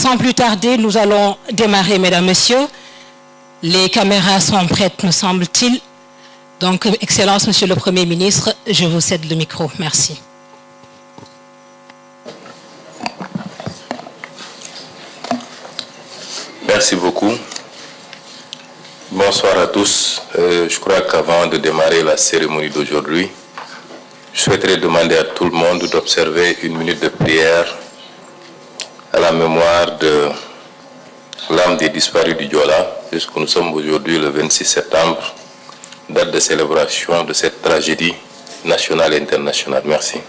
Sans plus tarder, nous allons démarrer, mesdames, messieurs. Les caméras sont prêtes, me semble-t-il. Donc, Excellence, Monsieur le Premier ministre, je vous cède le micro. Merci. Merci beaucoup. Bonsoir à tous. Je crois qu'avant de démarrer la cérémonie d'aujourd'hui, je souhaiterais demander à tout le monde d'observer une minute de prière à la mémoire de l'âme des disparus du Diola, puisque nous sommes aujourd'hui le 26 septembre, date de célébration de cette tragédie nationale et internationale. Merci.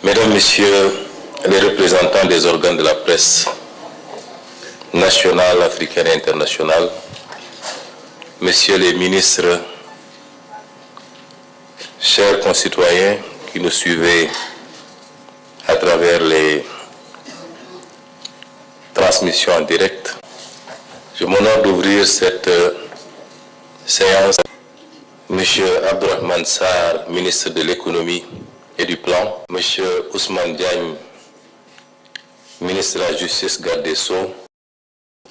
Mesdames, Messieurs les représentants des organes de la presse nationale, africaine et internationale, Messieurs les ministres, chers concitoyens qui nous suivez à travers les transmissions en direct, je m'honore d'ouvrir cette séance. Monsieur Abdourahmane Sarr, ministre de l'économie et du plan, Monsieur Ousmane Diagne, ministre de la Justice, garde des Sceaux,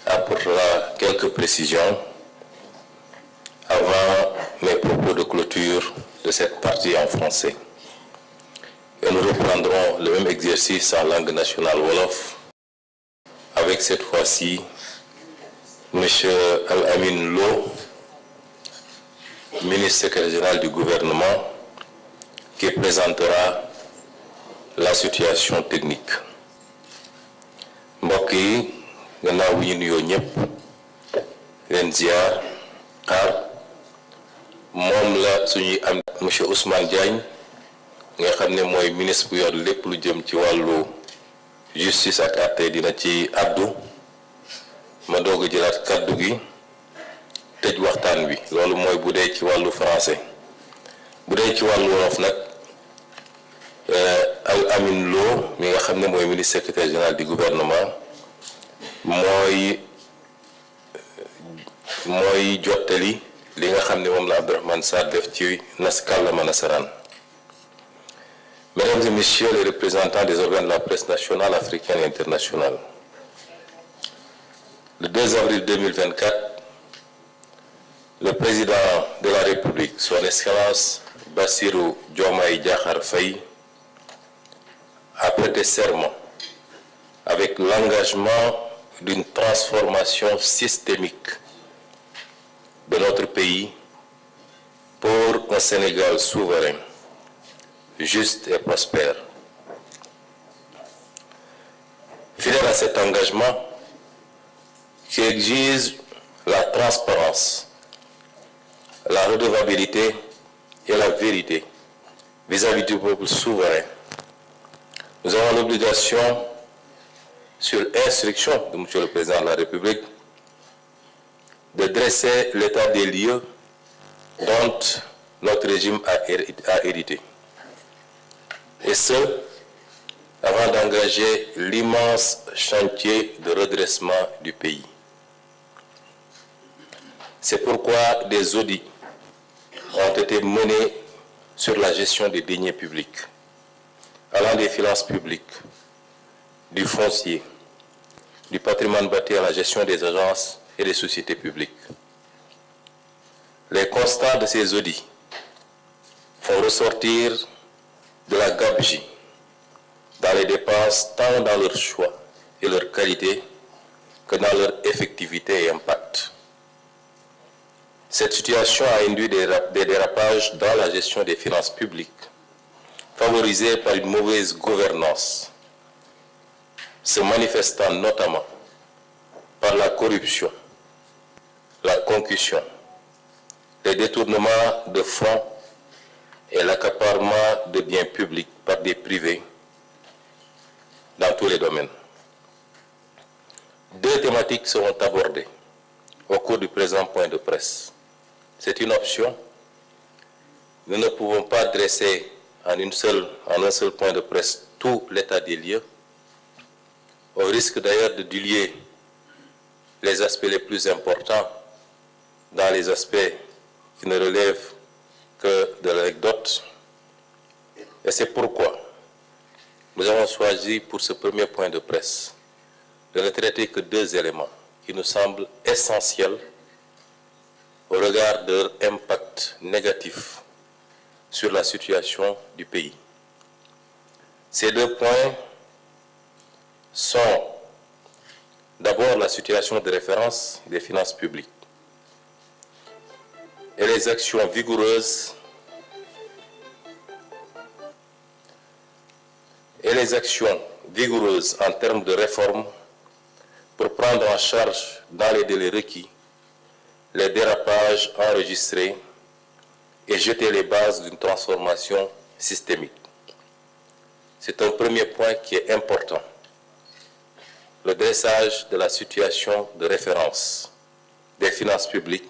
apportera quelques précisions avant mes propos de clôture de cette partie en français. Et nous reprendrons le même exercice en langue nationale Wolof, avec cette fois-ci Monsieur Al-Amin Lo, ministre secrétaire général du gouvernement, qui présentera la situation technique. mbokk yi gannaaw bu ñu nuyoo ñëpp leen ziar xaar moom la suñuy am monsieur Ousmane Diagne nga xam ne mooy ministre bu yor lépp lu jëm ci wàllu justice ak àtte dina ci addu ma doog a jëlaat kaddu gi tëj waxtaan bi loolu mooy bu dee ci wàllu français bu dee ci wàllu wolof nag Al-Amin Lo mi nga xam ne mooy ministre secrétaire général du gouvernement mooy jottali li nga xam ne moom la Abdourahmane Sarr def ci kàllaama nasaraan. Mesdames et Messieurs les représentants des organes de la presse nationale, africaine et internationale, le 2 avril 2024, le président de la République, son Excellence Bassirou Diomaye Diakhar Faye, a prêté serment avec l'engagement d'une transformation systémique de notre pays pour un Sénégal souverain, juste et prospère. Fidèle à cet engagement qui exige la transparence, la redevabilité et la vérité vis-à-vis du peuple souverain, nous avons l'obligation, sur instruction de M. le Président de la République, de dresser l'état des lieux dont notre régime a hérité. Et ce, avant d'engager l'immense chantier de redressement du pays. C'est pourquoi des audits ont été menés sur la gestion des deniers publics, allant des finances publiques, du foncier, du patrimoine bâti à la gestion des agences et des sociétés publiques. Les constats de ces audits font ressortir de la gabegie dans les dépenses, tant dans leur choix et leur qualité que dans leur effectivité et impact. Cette situation a induit des dérapages dans la gestion des finances publiques, favorisés par une mauvaise gouvernance, se manifestant notamment par la corruption, la concussion, les détournements de fonds et l'accaparement de biens publics par des privés dans tous les domaines. Deux thématiques seront abordées cours du présent point de presse. C'est une option. Nous ne pouvons pas dresser en un seul point de presse tout l'état des lieux, au risque d'ailleurs de diluer les aspects les plus importants dans les aspects qui ne relèvent que de l'anecdote. Et c'est pourquoi nous avons choisi pour ce premier point de presse de ne traiter que deux éléments qui nous semblent essentiels au regard de leur impact négatif sur la situation du pays. Ces deux points sont d'abord la situation de référence des finances publiques et les actions vigoureuses en termes de réforme pour prendre en charge dans les délais requis les dérapages enregistrés et jeter les bases d'une transformation systémique. C'est un premier point qui est important. Le dressage de la situation de référence des finances publiques,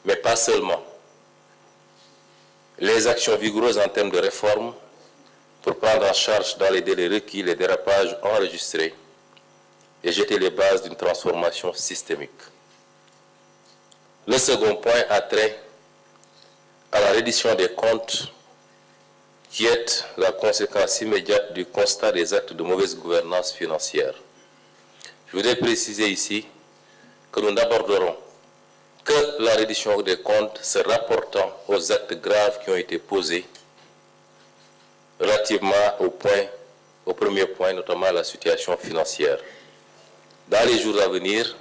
mais pas seulement. Les actions vigoureuses en termes de réforme pour prendre en charge dans les délais requis les dérapages enregistrés et jeter les bases d'une transformation systémique. Le second point a trait à la reddition des comptes qui est la conséquence immédiate du constat des actes de mauvaise gouvernance financière. Je voudrais préciser ici que nous n'aborderons que la reddition des comptes se rapportant aux actes graves qui ont été posés relativement au premier point, notamment la situation financière. Dans les jours à venir,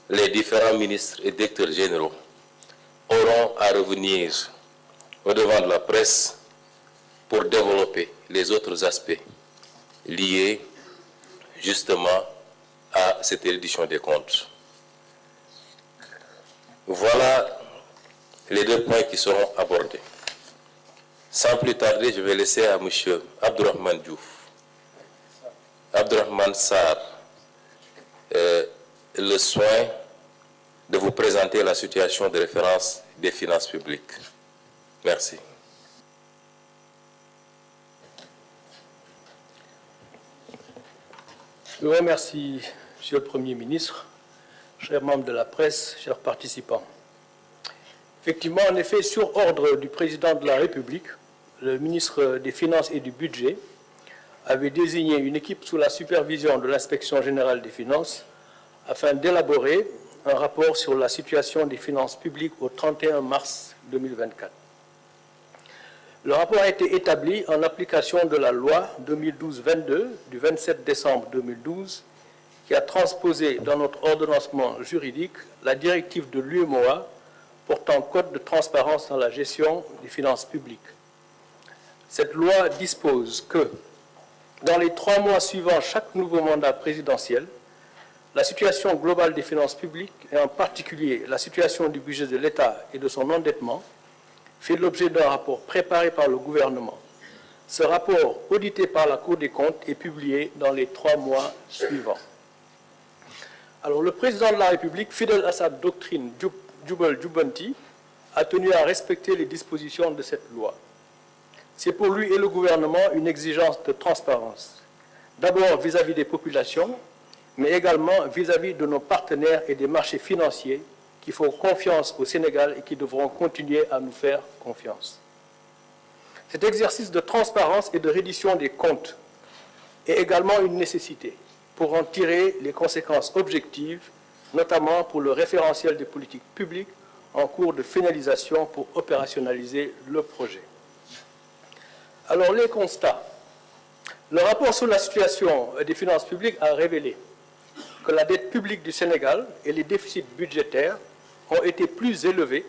les différents ministres et directeurs généraux auront à revenir au devant de la presse pour développer les autres aspects liés justement à cette reddition des comptes. Voilà les deux points qui seront abordés. Sans plus tarder, je vais laisser à M. Abdourahmane Diouf, Abdourahmane Sarr, le soin de vous présenter la situation de référence des finances publiques. Merci. Je vous remercie, Monsieur le Premier ministre, chers membres de la presse, chers participants. Effectivement, en effet, sur ordre du Président de la République, le ministre des Finances et du Budget avait désigné une équipe sous la supervision de l'Inspection générale des finances afin d'élaborer un rapport sur la situation des finances publiques au 31 mars 2024. Le rapport a été établi en application de la loi 2012-22 du 27 décembre 2012 qui a transposé dans notre ordonnancement juridique la directive de l'UEMOA portant code de transparence dans la gestion des finances publiques. Cette loi dispose que, dans les 3 mois suivant chaque nouveau mandat présidentiel, la situation globale des finances publiques, et en particulier la situation du budget de l'État et de son endettement, fait l'objet d'un rapport préparé par le gouvernement. Ce rapport, audité par la Cour des comptes, est publié dans les 3 mois suivants. Alors, le président de la République, fidèle à sa doctrine Jubal-Jubanti, a tenu à respecter les dispositions de cette loi. C'est pour lui et le gouvernement une exigence de transparence, d'abord vis-à-vis des populations, mais également vis-à-vis de nos partenaires et des marchés financiers qui font confiance au Sénégal et qui devront continuer à nous faire confiance. Cet exercice de transparence et de reddition des comptes est également une nécessité pour en tirer les conséquences objectives, notamment pour le référentiel des politiques publiques en cours de finalisation pour opérationnaliser le projet. Alors, les constats. Le rapport sur la situation des finances publiques a révélé que la dette publique du Sénégal et les déficits budgétaires ont été plus élevés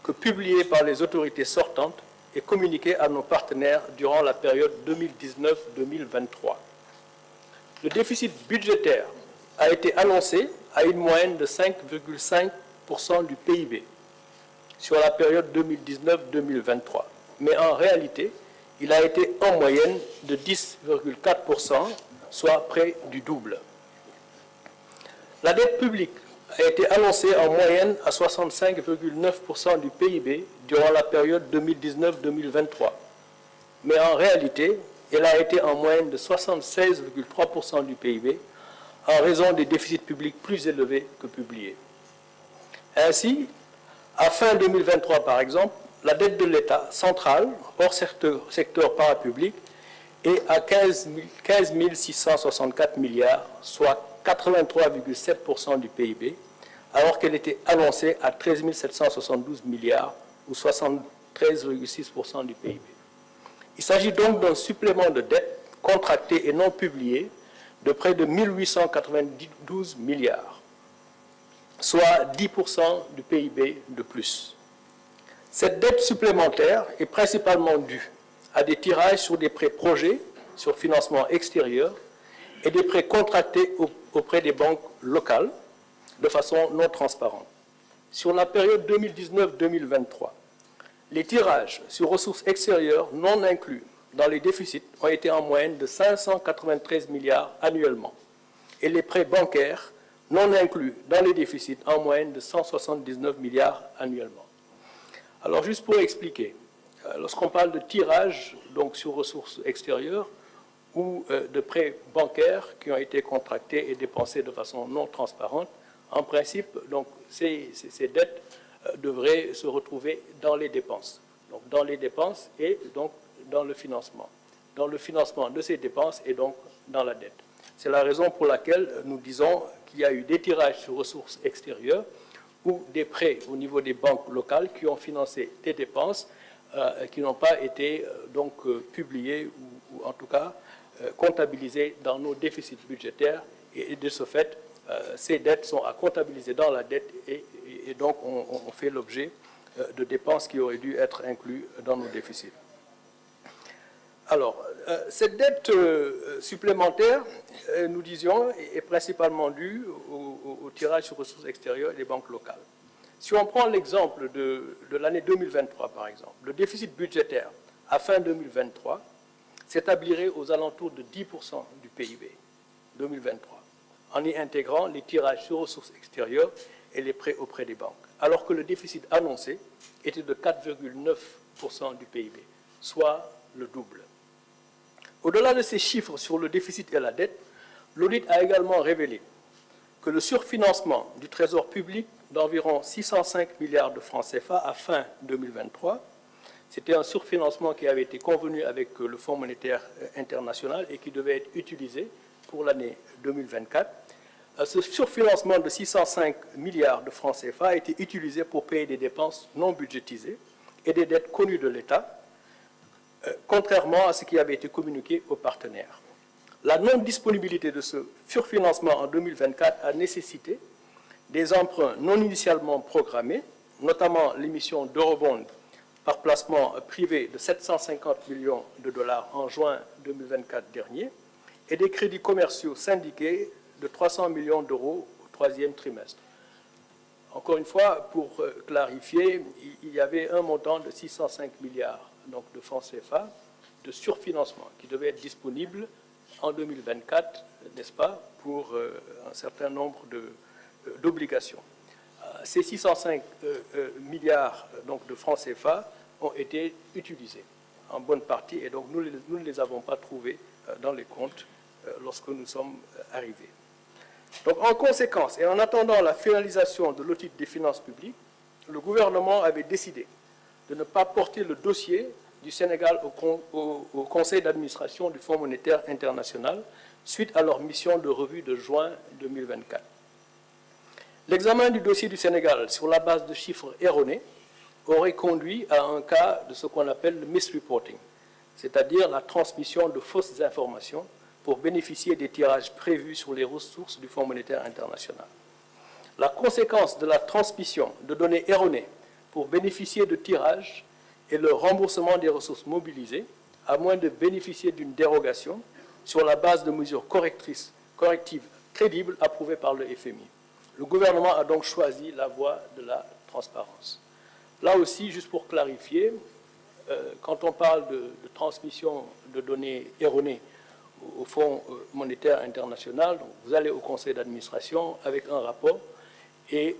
que publiés par les autorités sortantes et communiqués à nos partenaires durant la période 2019-2023. Le déficit budgétaire a été annoncé à une moyenne de 5,5% du PIB sur la période 2019-2023. Mais en réalité, il a été en moyenne de 10,4%, soit près du double. La dette publique a été annoncée en moyenne à 65,9% du PIB durant la période 2019-2023. Mais en réalité, elle a été en moyenne de 76,3% du PIB en raison des déficits publics plus élevés que publiés. Ainsi, à fin 2023 par exemple, la dette de l'État central, hors secteur parapublic, est à 15 664 milliards, soit 83,7% du PIB, alors qu'elle était annoncée à 13 772 milliards, ou 73,6% du PIB. Il s'agit donc d'un supplément de dette contractée et non publié de près de 1 892 milliards, soit 10% du PIB de plus. Cette dette supplémentaire est principalement due à des tirages sur des prêts projets, sur financement extérieur, et des prêts contractés auprès des banques locales de façon non transparente. Sur la période 2019-2023, les tirages sur ressources extérieures non inclus dans les déficits ont été en moyenne de 593 milliards annuellement et les prêts bancaires non inclus dans les déficits en moyenne de 179 milliards annuellement. Alors juste pour expliquer, lorsqu'on parle de tirage donc sur ressources extérieures ou de prêts bancaires qui ont été contractés et dépensés de façon non transparente, en principe, donc, ces dettes devraient se retrouver dans les dépenses. Donc, dans les dépenses et donc dans le financement. Dans le financement de ces dépenses et donc dans la dette. C'est la raison pour laquelle nous disons qu'il y a eu des tirages sur ressources extérieures ou des prêts au niveau des banques locales qui ont financé des dépenses qui n'ont pas été publiées ou en tout cas comptabilisées dans nos déficits budgétaires et de ce fait, ces dettes sont à comptabiliser dans la dette et donc on fait l'objet de dépenses qui auraient dû être incluses dans nos déficits. Alors, cette dette supplémentaire, nous disions, est principalement due au tirage sur ressources extérieures et des banques locales. Si on prend l'exemple de l'année 2023, par exemple, le déficit budgétaire à fin 2023 s'établirait aux alentours de 10% du PIB 2023, en y intégrant les tirages sur ressources extérieures et les prêts auprès des banques, alors que le déficit annoncé était de 4,9% du PIB, soit le double. Au-delà de ces chiffres sur le déficit et la dette, l'audit a également révélé que le surfinancement du Trésor public d'environ 605 milliards de francs CFA à fin 2023, c'était un surfinancement qui avait été convenu avec le Fonds monétaire international et qui devait être utilisé pour l'année 2024. Ce surfinancement de 605 milliards de francs CFA a été utilisé pour payer des dépenses non budgétisées et des dettes connues de l'État, contrairement à ce qui avait été communiqué aux partenaires. La non-disponibilité de ce surfinancement en 2024 a nécessité des emprunts non initialement programmés, notamment l'émission d'eurobonds par placement privé de 750 millions de dollars en juin 2024 dernier, et des crédits commerciaux syndiqués de 300 millions d'euros au troisième trimestre. Encore une fois, pour clarifier, il y avait un montant de 605 milliards donc de francs CFA de surfinancement qui devait être disponible en 2024, n'est-ce pas, pour un certain nombre d'obligations. Ces 605 milliards donc, de francs CFA ont été utilisés en bonne partie et donc nous ne les avons pas trouvés dans les comptes lorsque nous sommes arrivés. Donc en conséquence et en attendant la finalisation de l'audit des finances publiques, le gouvernement avait décidé de ne pas porter le dossier du Sénégal au Conseil d'administration du Fonds monétaire international suite à leur mission de revue de juin 2024. L'examen du dossier du Sénégal sur la base de chiffres erronés aurait conduit à un cas de ce qu'on appelle le misreporting, c'est-à-dire la transmission de fausses informations pour bénéficier des tirages prévus sur les ressources du Fonds monétaire international. La conséquence de la transmission de données erronées pour bénéficier de tirages et le remboursement des ressources mobilisées, à moins de bénéficier d'une dérogation sur la base de mesures correctives crédibles approuvées par le FMI. Le gouvernement a donc choisi la voie de la transparence. Là aussi, juste pour clarifier, quand on parle de transmission de données erronées au Fonds monétaire international, donc vous allez au conseil d'administration avec un rapport Et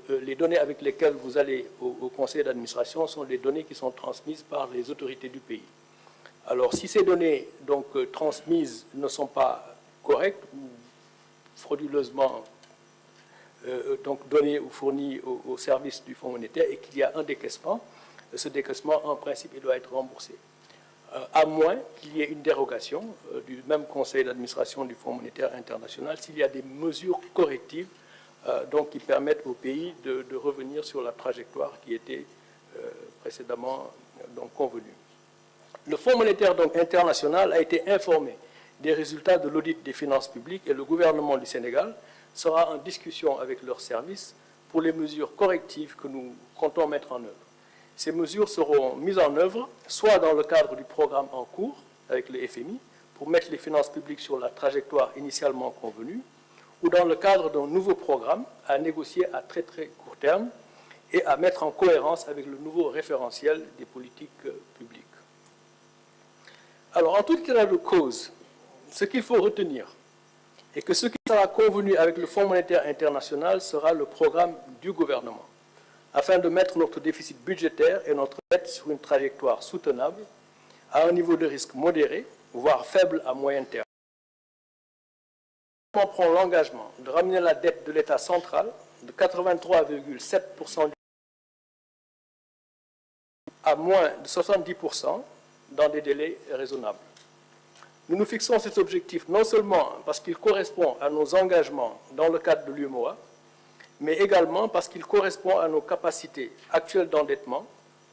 les données avec lesquelles vous allez au conseil d'administration sont les données qui sont transmises par les autorités du pays. Alors, si ces données donc, transmises ne sont pas correctes ou frauduleusement donc données ou fournies au service du Fonds monétaire et qu'il y a un décaissement, ce décaissement, en principe, il doit être remboursé. À moins qu'il y ait une dérogation du même conseil d'administration du Fonds monétaire international s'il y a des mesures correctives donc, qui permettent au pays de revenir sur la trajectoire qui était précédemment donc, convenue. Le Fonds monétaire donc, international a été informé des résultats de l'audit des finances publiques et le gouvernement du Sénégal sera en discussion avec leurs services pour les mesures correctives que nous comptons mettre en œuvre. Ces mesures seront mises en œuvre soit dans le cadre du programme en cours avec le FMI pour mettre les finances publiques sur la trajectoire initialement convenue ou dans le cadre d'un nouveau programme à négocier à très court terme et à mettre en cohérence avec le nouveau référentiel des politiques publiques. Alors, en tout état de cause, ce qu'il faut retenir est que ce qui sera convenu avec le Fonds monétaire international sera le programme du gouvernement, afin de mettre notre déficit budgétaire et notre dette sur une trajectoire soutenable, à un niveau de risque modéré, voire faible à moyen terme. On prend l'engagement de ramener la dette de l'État central de 83,7% à moins de 70% dans des délais raisonnables. Nous nous fixons cet objectif non seulement parce qu'il correspond à nos engagements dans le cadre de l'UEMOA, mais également parce qu'il correspond à nos capacités actuelles d'endettement,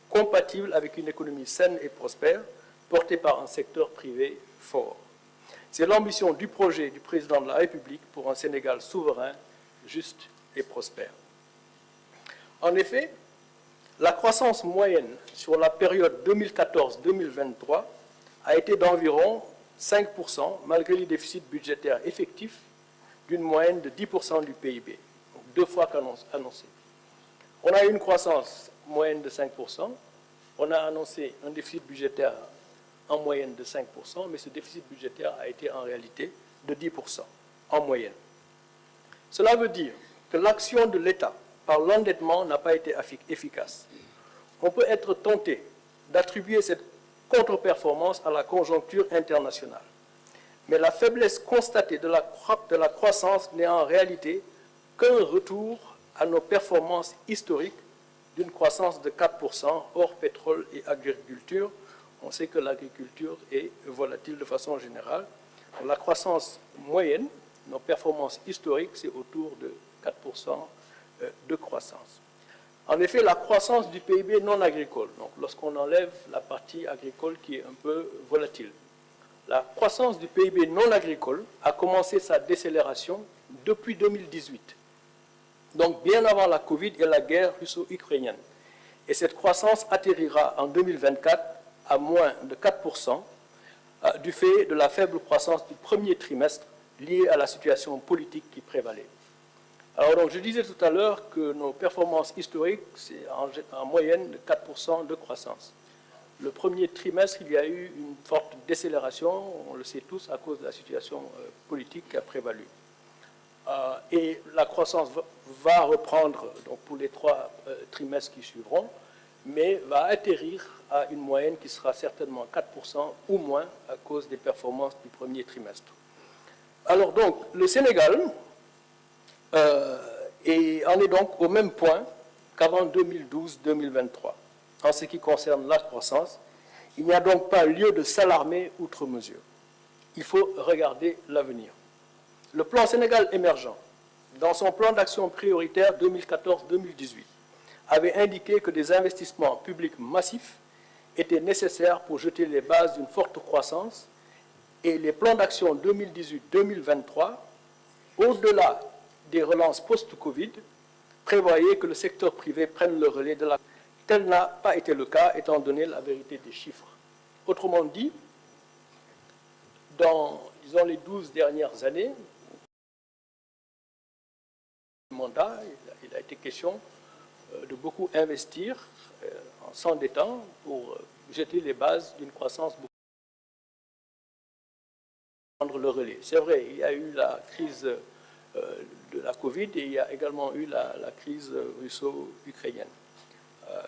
compatibles avec une économie saine et prospère, portée par un secteur privé fort. C'est l'ambition du projet du président de la République pour un Sénégal souverain, juste et prospère. En effet, la croissance moyenne sur la période 2014-2023 a été d'environ 5% malgré les déficits budgétaires effectifs d'une moyenne de 10% du PIB, donc 2 fois qu'annoncé. On a eu une croissance moyenne de 5%, on a annoncé un déficit budgétaire en moyenne de 5%, mais ce déficit budgétaire a été en réalité de 10% en moyenne. Cela veut dire que l'action de l'État par l'endettement n'a pas été efficace. On peut être tenté d'attribuer cette contre-performance à la conjoncture internationale. Mais la faiblesse constatée de la croissance n'est en réalité qu'un retour à nos performances historiques d'une croissance de 4% hors pétrole et agriculture. On sait que l'agriculture est volatile de façon générale. La croissance moyenne, nos performances historiques, c'est autour de 4% de croissance. En effet, la croissance du PIB non agricole, donc lorsqu'on enlève la partie agricole qui est un peu volatile, la croissance du PIB non agricole a commencé sa décélération depuis 2018, donc bien avant la Covid et la guerre russo-ukrainienne. Et cette croissance atterrira en 2024 à moins de 4% du fait de la faible croissance du premier trimestre liée à la situation politique qui prévalait. Alors, donc, je disais tout à l'heure que nos performances historiques, c'est en moyenne de 4% de croissance. Le premier trimestre, il y a eu une forte décélération, on le sait tous, à cause de la situation politique qui a prévalu. Et la croissance va reprendre donc, pour les 3 trimestres qui suivront, mais va atterrir à une moyenne qui sera certainement 4% ou moins à cause des performances du premier trimestre. Alors donc, le Sénégal et en est donc au même point qu'avant 2012-2023. En ce qui concerne la croissance, il n'y a donc pas lieu de s'alarmer outre mesure. Il faut regarder l'avenir. Le plan Sénégal émergent, dans son plan d'action prioritaire 2014-2018, avait indiqué que des investissements publics massifs étaient nécessaires pour jeter les bases d'une forte croissance et les plans d'action 2018-2023, au-delà des relances post-Covid, prévoyaient que le secteur privé prenne le relais de la... Tel n'a pas été le cas, étant donné la vérité des chiffres. Autrement dit, dans, disons, les 12 dernières années, mandat, il a été question de beaucoup investir en s'endettant pour jeter les bases d'une croissance beaucoup prendre le relais. C'est vrai, il y a eu la crise de la Covid et il y a également eu la crise russo-ukrainienne.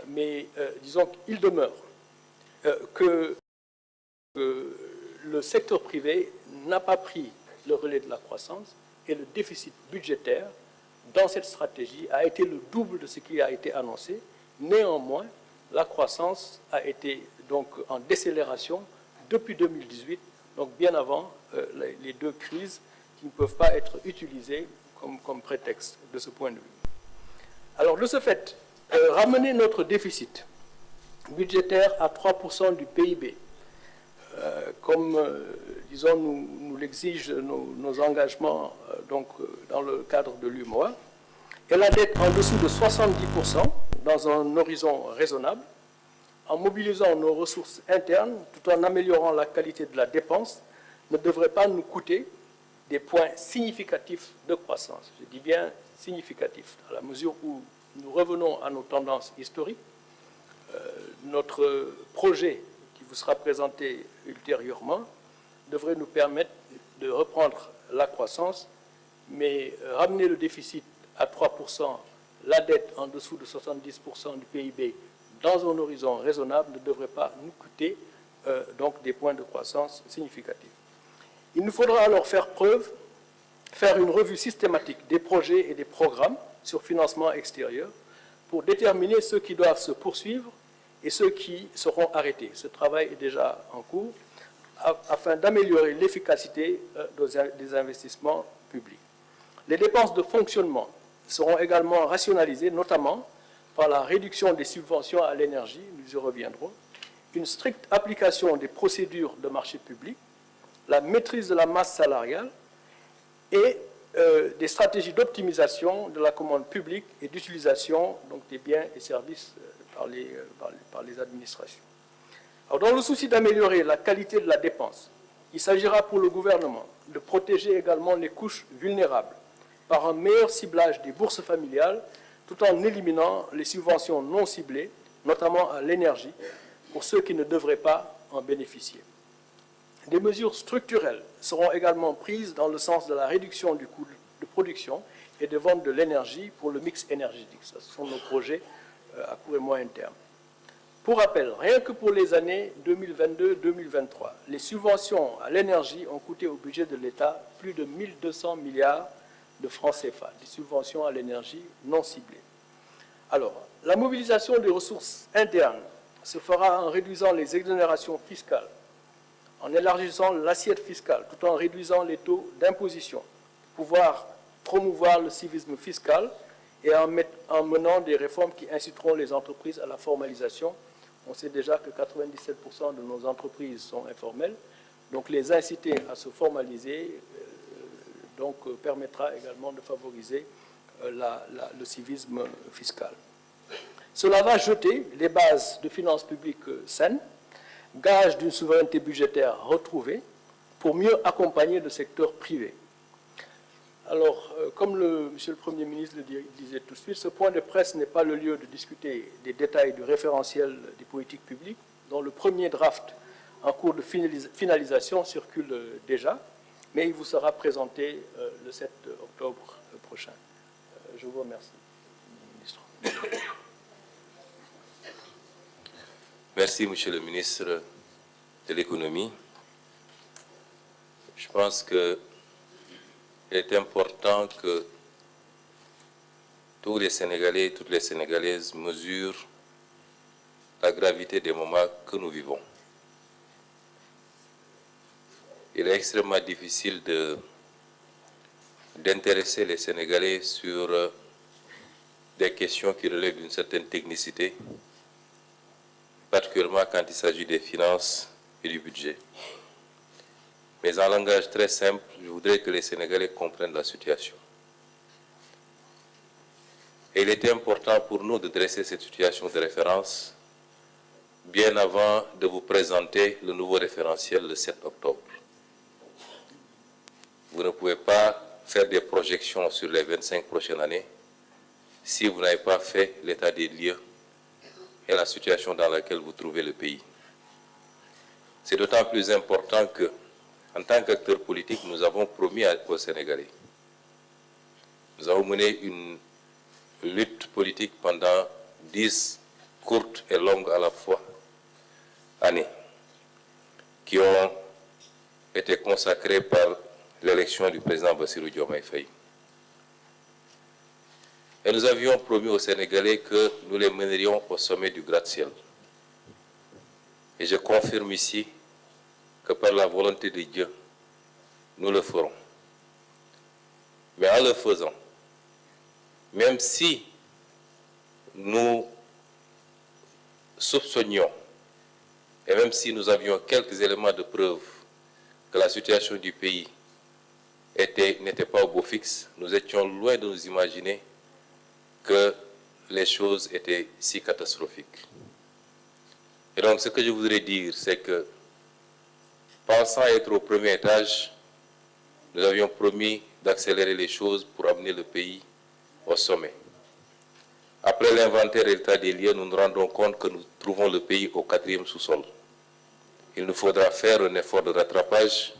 Mais disons qu'il demeure que le secteur privé n'a pas pris le relais de la croissance et le déficit budgétaire dans cette stratégie a été le double de ce qui a été annoncé. Néanmoins, la croissance a été donc en décélération depuis 2018, donc bien avant les deux crises qui ne peuvent pas être utilisées comme prétexte de ce point de vue. Alors, de ce fait, ramener notre déficit budgétaire à 3% du PIB, comme, disons, nous l'exigent nos engagements dans le cadre de l'UMOA, et la dette en dessous de 70% dans un horizon raisonnable, en mobilisant nos ressources internes tout en améliorant la qualité de la dépense, ne devrait pas nous coûter des points significatifs de croissance. Je dis bien significatifs, à la mesure où nous revenons à nos tendances historiques. Notre projet qui vous sera présenté ultérieurement devrait nous permettre de reprendre la croissance, mais ramener le déficit à 3%, la dette en dessous de 70% du PIB dans un horizon raisonnable ne devrait pas nous coûter donc des points de croissance significatifs. Il nous faudra alors faire une revue systématique des projets et des programmes sur financement extérieur pour déterminer ceux qui doivent se poursuivre et ceux qui seront arrêtés. Ce travail est déjà en cours afin d'améliorer l'efficacité des investissements publics. Les dépenses de fonctionnement seront également rationalisées, notamment par la réduction des subventions à l'énergie, nous y reviendrons, une stricte application des procédures de marché public, la maîtrise de la masse salariale et des stratégies d'optimisation de la commande publique et d'utilisation des biens et services par les administrations. Alors, dans le souci d'améliorer la qualité de la dépense, il s'agira pour le gouvernement de protéger également les couches vulnérables par un meilleur ciblage des bourses familiales tout en éliminant les subventions non ciblées, notamment à l'énergie, pour ceux qui ne devraient pas en bénéficier. Des mesures structurelles seront également prises dans le sens de la réduction du coût de production et de vente de l'énergie pour le mix énergétique. Ce sont nos projets à court et moyen terme. Pour rappel, rien que pour les années 2022-2023, les subventions à l'énergie ont coûté au budget de l'État plus de 1 200 milliards de francs CFA, des subventions à l'énergie non ciblées. Alors, la mobilisation des ressources internes se fera en réduisant les exonérations fiscales, en élargissant l'assiette fiscale, tout en réduisant les taux d'imposition, pouvoir promouvoir le civisme fiscal et en menant des réformes qui inciteront les entreprises à la formalisation. On sait déjà que 97% de nos entreprises sont informelles, donc les inciter à se formaliser permettra également de favoriser le civisme fiscal. Cela va jeter les bases de finances publiques saines, gage d'une souveraineté budgétaire retrouvée, pour mieux accompagner le secteur privé. Alors, comme Monsieur le Premier ministre le disait tout de suite, ce point de presse n'est pas le lieu de discuter des détails du référentiel des politiques publiques, dont le premier draft en cours de finalisation circule déjà, mais il vous sera présenté le 7 octobre prochain. Je vous remercie, Ministre. Merci, Monsieur le ministre de l'Économie. Je pense qu'il est important que tous les Sénégalais et toutes les Sénégalaises mesurent la gravité des moments que nous vivons. Il est extrêmement difficile d'intéresser les Sénégalais sur des questions qui relèvent d'une certaine technicité, particulièrement quand il s'agit des finances et du budget. Mais en langage très simple, je voudrais que les Sénégalais comprennent la situation. Et il était important pour nous de dresser cette situation de référence bien avant de vous présenter le nouveau référentiel le 7 octobre. Vous ne pouvez pas faire des projections sur les 25 prochaines années si vous n'avez pas fait l'état des lieux et la situation dans laquelle vous trouvez le pays. C'est d'autant plus important que, en tant qu'acteurs politiques, nous avons promis aux Sénégalais Nous avons mené une lutte politique pendant 10 courtes et longues à la fois années, qui ont été consacrées par l'élection du président Bassirou Diomaye Faye. Et nous avions promis aux Sénégalais que nous les mènerions au sommet du gratte-ciel. Et je confirme ici que par la volonté de Dieu, nous le ferons. Mais en le faisant, même si nous soupçonnions, et même si nous avions quelques éléments de preuve que la situation du pays n'était pas au beau fixe, nous étions loin de nous imaginer que les choses étaient si catastrophiques. Et donc ce que je voudrais dire, c'est que, pensant être au premier étage, nous avions promis d'accélérer les choses pour amener le pays au sommet. Après l'inventaire et l'état des lieux, nous nous rendons compte que nous trouvons le pays au 4e sous-sol. Il nous faudra faire un effort de rattrapage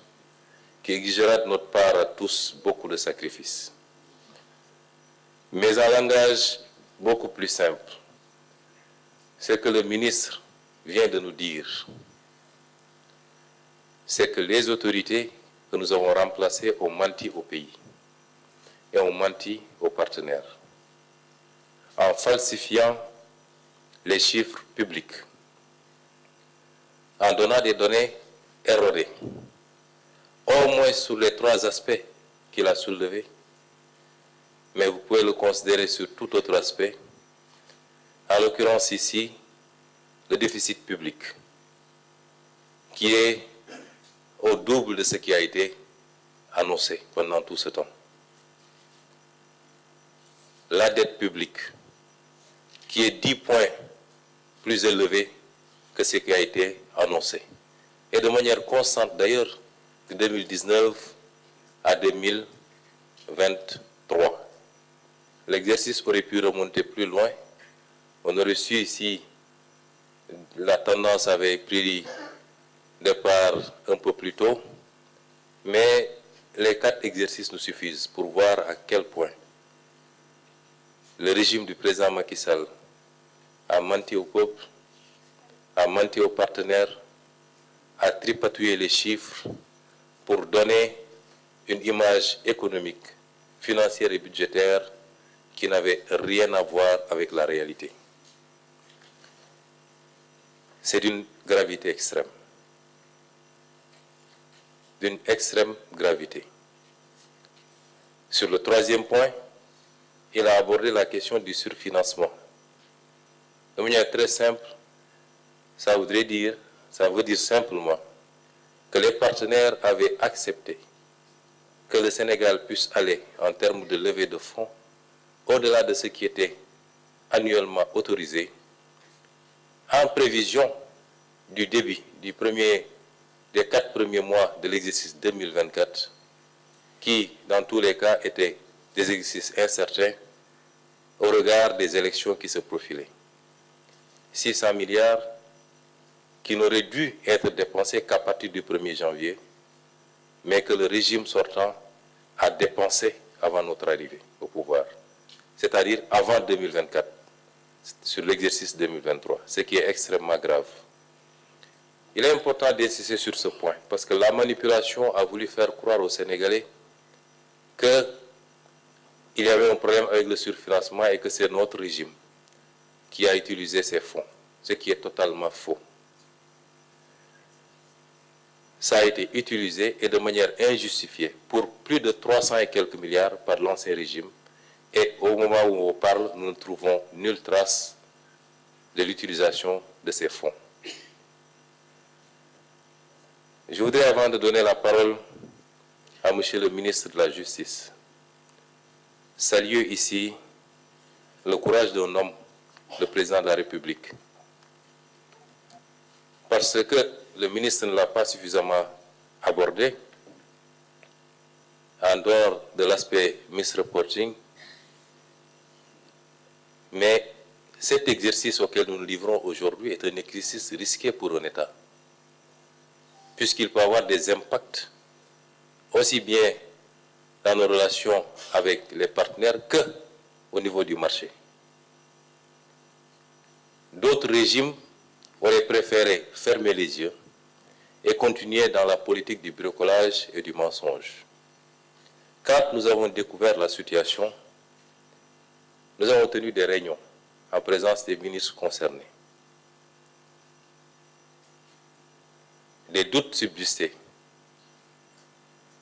qui exigera de notre part à tous beaucoup de sacrifices. Mais un langage beaucoup plus simple, c'est que le ministre vient de nous dire, c'est que les autorités que nous avons remplacées ont menti au pays et ont menti aux partenaires, en falsifiant les chiffres publics, en donnant des données erronées, au moins sur les 3 aspects qu'il a soulevés, mais vous pouvez le considérer sur tout autre aspect, en l'occurrence ici, le déficit public, qui est au double de ce qui a été annoncé pendant tout ce temps. La dette publique, qui est 10 points plus élevée que ce qui a été annoncé. Et de manière constante d'ailleurs, de 2019 à 2023. L'exercice aurait pu remonter plus loin. On aurait su ici, la tendance avait pris départ un peu plus tôt, mais les 4 exercices nous suffisent pour voir à quel point le régime du président Macky Sall a menti au peuple, a menti aux partenaires, a tripatouillé les chiffres pour donner une image économique, financière et budgétaire qui n'avait rien à voir avec la réalité. C'est d'une gravité extrême. D'une extrême gravité. Sur le 3e point, il a abordé la question du surfinancement. De manière très simple, ça veut dire simplement que les partenaires avaient accepté que le Sénégal puisse aller en termes de levée de fonds au-delà de ce qui était annuellement autorisé, en prévision du début des 4 premiers mois de l'exercice 2024, qui, dans tous les cas, étaient des exercices incertains au regard des élections qui se profilaient. 600 milliards qui n'auraient dû être dépensés qu'à partir du 1er janvier, mais que le régime sortant a dépensé avant notre arrivée au pouvoir, c'est-à-dire avant 2024, sur l'exercice 2023, ce qui est extrêmement grave. Il est important d'insister sur ce point, parce que la manipulation a voulu faire croire aux Sénégalais qu'il y avait un problème avec le surfinancement et que c'est notre régime qui a utilisé ces fonds, ce qui est totalement faux. Ça a été utilisé et de manière injustifiée pour plus de 300 et quelques milliards par l'ancien régime. Et au moment où on parle, nous ne trouvons nulle trace de l'utilisation de ces fonds. Je voudrais, avant de donner la parole à M. le ministre de la Justice, saluer ici le courage d'un homme, le président de la République. Parce que le ministre ne l'a pas suffisamment abordé, en dehors de l'aspect misreporting, mais cet exercice auquel nous nous livrons aujourd'hui est un exercice risqué pour un État, puisqu'il peut avoir des impacts aussi bien dans nos relations avec les partenaires qu'au niveau du marché. D'autres régimes auraient préféré fermer les yeux et continuer dans la politique du bricolage et du mensonge. Quand nous avons découvert la situation, nous avons tenu des réunions en présence des ministres concernés. Des doutes subsistaient,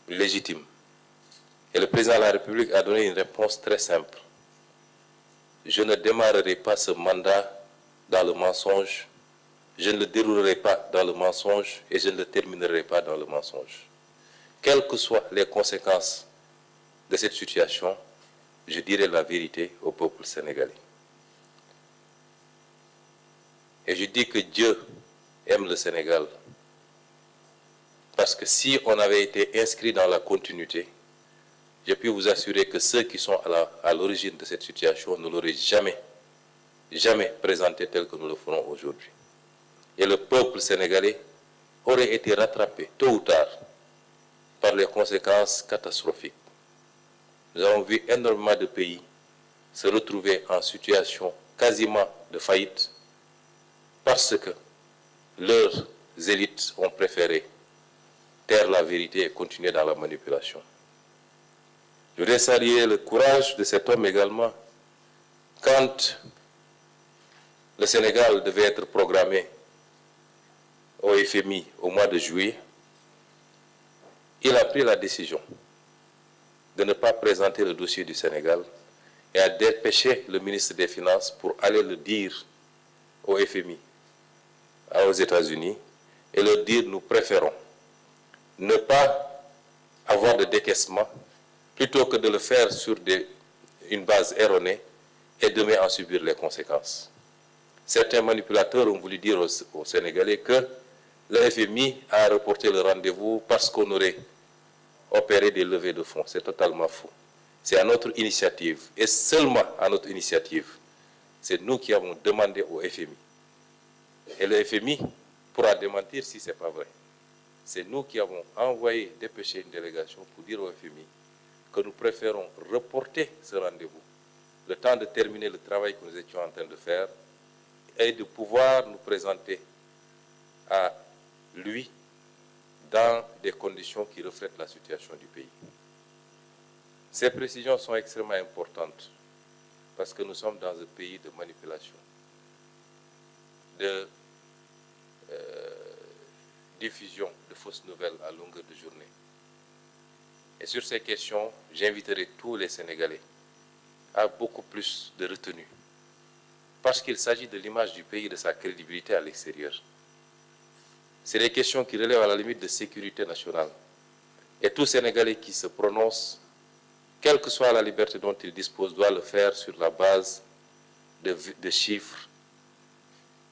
légitimes. Et le président de la République a donné une réponse très simple. Je ne démarrerai pas ce mandat dans le mensonge, je ne le déroulerai pas dans le mensonge et je ne le terminerai pas dans le mensonge. Quelles que soient les conséquences de cette situation, je dirai la vérité au peuple sénégalais. Et je dis que Dieu aime le Sénégal. Parce que si on avait été inscrit dans la continuité, je puis vous assurer que ceux qui sont à l'origine de cette situation ne l'auraient jamais présenté tel que nous le ferons aujourd'hui. Et le peuple sénégalais aurait été rattrapé tôt ou tard par les conséquences catastrophiques. Nous avons vu énormément de pays se retrouver en situation quasiment de faillite parce que leurs élites ont préféré taire la vérité et continuer dans la manipulation. Je voudrais saluer le courage de cet homme également. Quand le Sénégal devait être programmé au FMI au mois de juillet, il a pris la décision de ne pas présenter le dossier du Sénégal et a dépêché le ministre des Finances pour aller le dire au FMI, aux États-Unis, et leur dire nous préférons ne pas avoir de décaissement plutôt que de le faire sur une base erronée et demain en subir les conséquences. Certains manipulateurs ont voulu dire aux Sénégalais que le FMI a reporté le rendez-vous parce qu'on aurait opéré des levées de fonds. C'est totalement faux. C'est à notre initiative, et seulement à notre initiative. C'est nous qui avons demandé au FMI. Et le FMI pourra démentir si ce n'est pas vrai. C'est nous qui avons envoyé, dépêché une délégation pour dire au FMI que nous préférons reporter ce rendez-vous, le temps de terminer le travail que nous étions en train de faire, et de pouvoir nous présenter à lui dans des conditions qui reflètent la situation du pays. Ces précisions sont extrêmement importantes parce que nous sommes dans un pays de manipulation, de diffusion de fausses nouvelles à longueur de journée. Et sur ces questions, j'inviterai tous les Sénégalais à beaucoup plus de retenue parce qu'il s'agit de l'image du pays et de sa crédibilité à l'extérieur. C'est des questions qui relèvent à la limite de sécurité nationale. Et tout Sénégalais qui se prononce, quelle que soit la liberté dont il dispose, doit le faire sur la base de chiffres,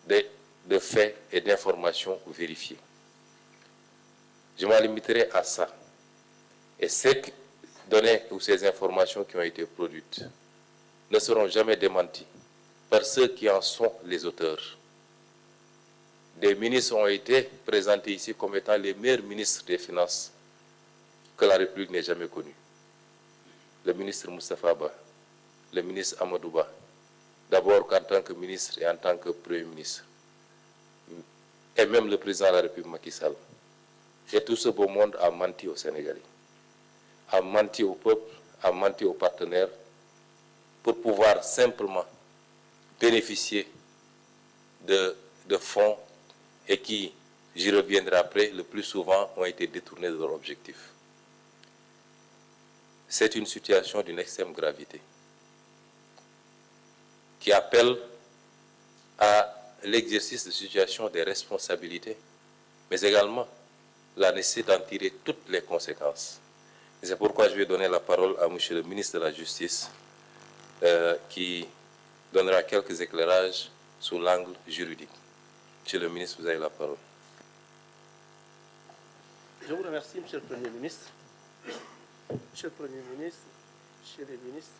de faits et d'informations vérifiées. Je m'en limiterai à ça. Et ces données ou ces informations qui ont été produites ne seront jamais démenties par ceux qui en sont les auteurs. Des ministres ont été présentés ici comme étant les meilleurs ministres des Finances que la République n'ait jamais connus. Le ministre Moustapha Ba, le ministre Amadou Ba, d'abord en tant que ministre et en tant que Premier ministre, et même le président de la République Macky Sall. Et tout ce beau monde a menti aux Sénégalais, a menti au peuple, a menti aux partenaires pour pouvoir simplement bénéficier de fonds et qui, j'y reviendrai après, le plus souvent ont été détournés de leur objectif. C'est une situation d'une extrême gravité qui appelle à l'exercice de situation des responsabilités, mais également la nécessité d'en tirer toutes les conséquences. Et c'est pourquoi je vais donner la parole à M. le ministre de la Justice qui donnera quelques éclairages sous l'angle juridique. Monsieur le ministre, vous avez la parole. Je vous remercie, Monsieur le Premier ministre. Monsieur le Premier ministre, Monsieur les ministres,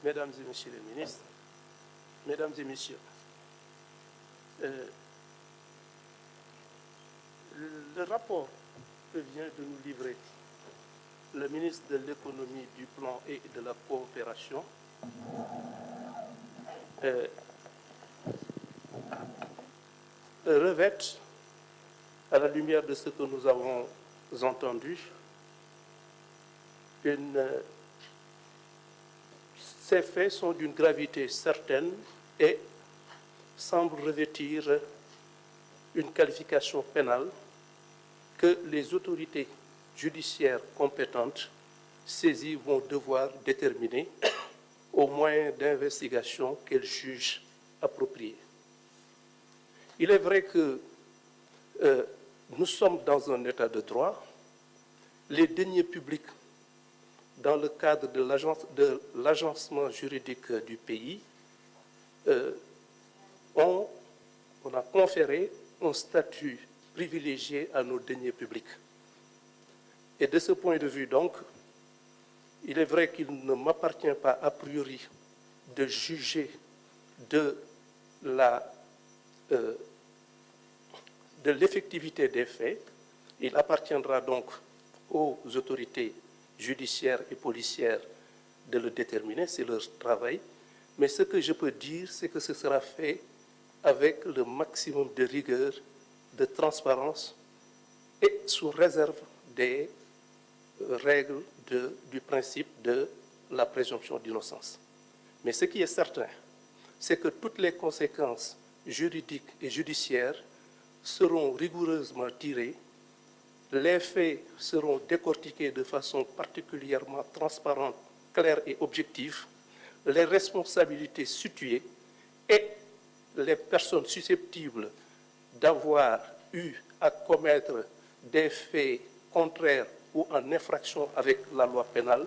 Mesdames et Messieurs les ministres, Mesdames et Messieurs, le rapport que vient de nous livrer le ministre de l'économie, du plan et de la coopération revêtent, à la lumière de ce que nous avons entendu, ces faits sont d'une gravité certaine et semblent revêtir une qualification pénale que les autorités judiciaires compétentes saisies vont devoir déterminer aux moyens d'investigation qu'elles jugent appropriés. Il est vrai que nous sommes dans un état de droit. Les deniers publics, dans le cadre de l'agencement juridique du pays, on a conféré un statut privilégié à nos deniers publics. Et de ce point de vue, donc, il est vrai qu'il ne m'appartient pas a priori de juger de l'effectivité des faits. Il appartiendra donc aux autorités judiciaires et policières de le déterminer, c'est leur travail. Mais ce que je peux dire, c'est que ce sera fait avec le maximum de rigueur, de transparence et sous réserve des règles du principe de la présomption d'innocence. Mais ce qui est certain, c'est que toutes les conséquences juridiques et judiciaires seront rigoureusement tirées, les faits seront décortiqués de façon particulièrement transparente, claire et objective, les responsabilités situées et les personnes susceptibles d'avoir eu à commettre des faits contraires ou en infraction avec la loi pénale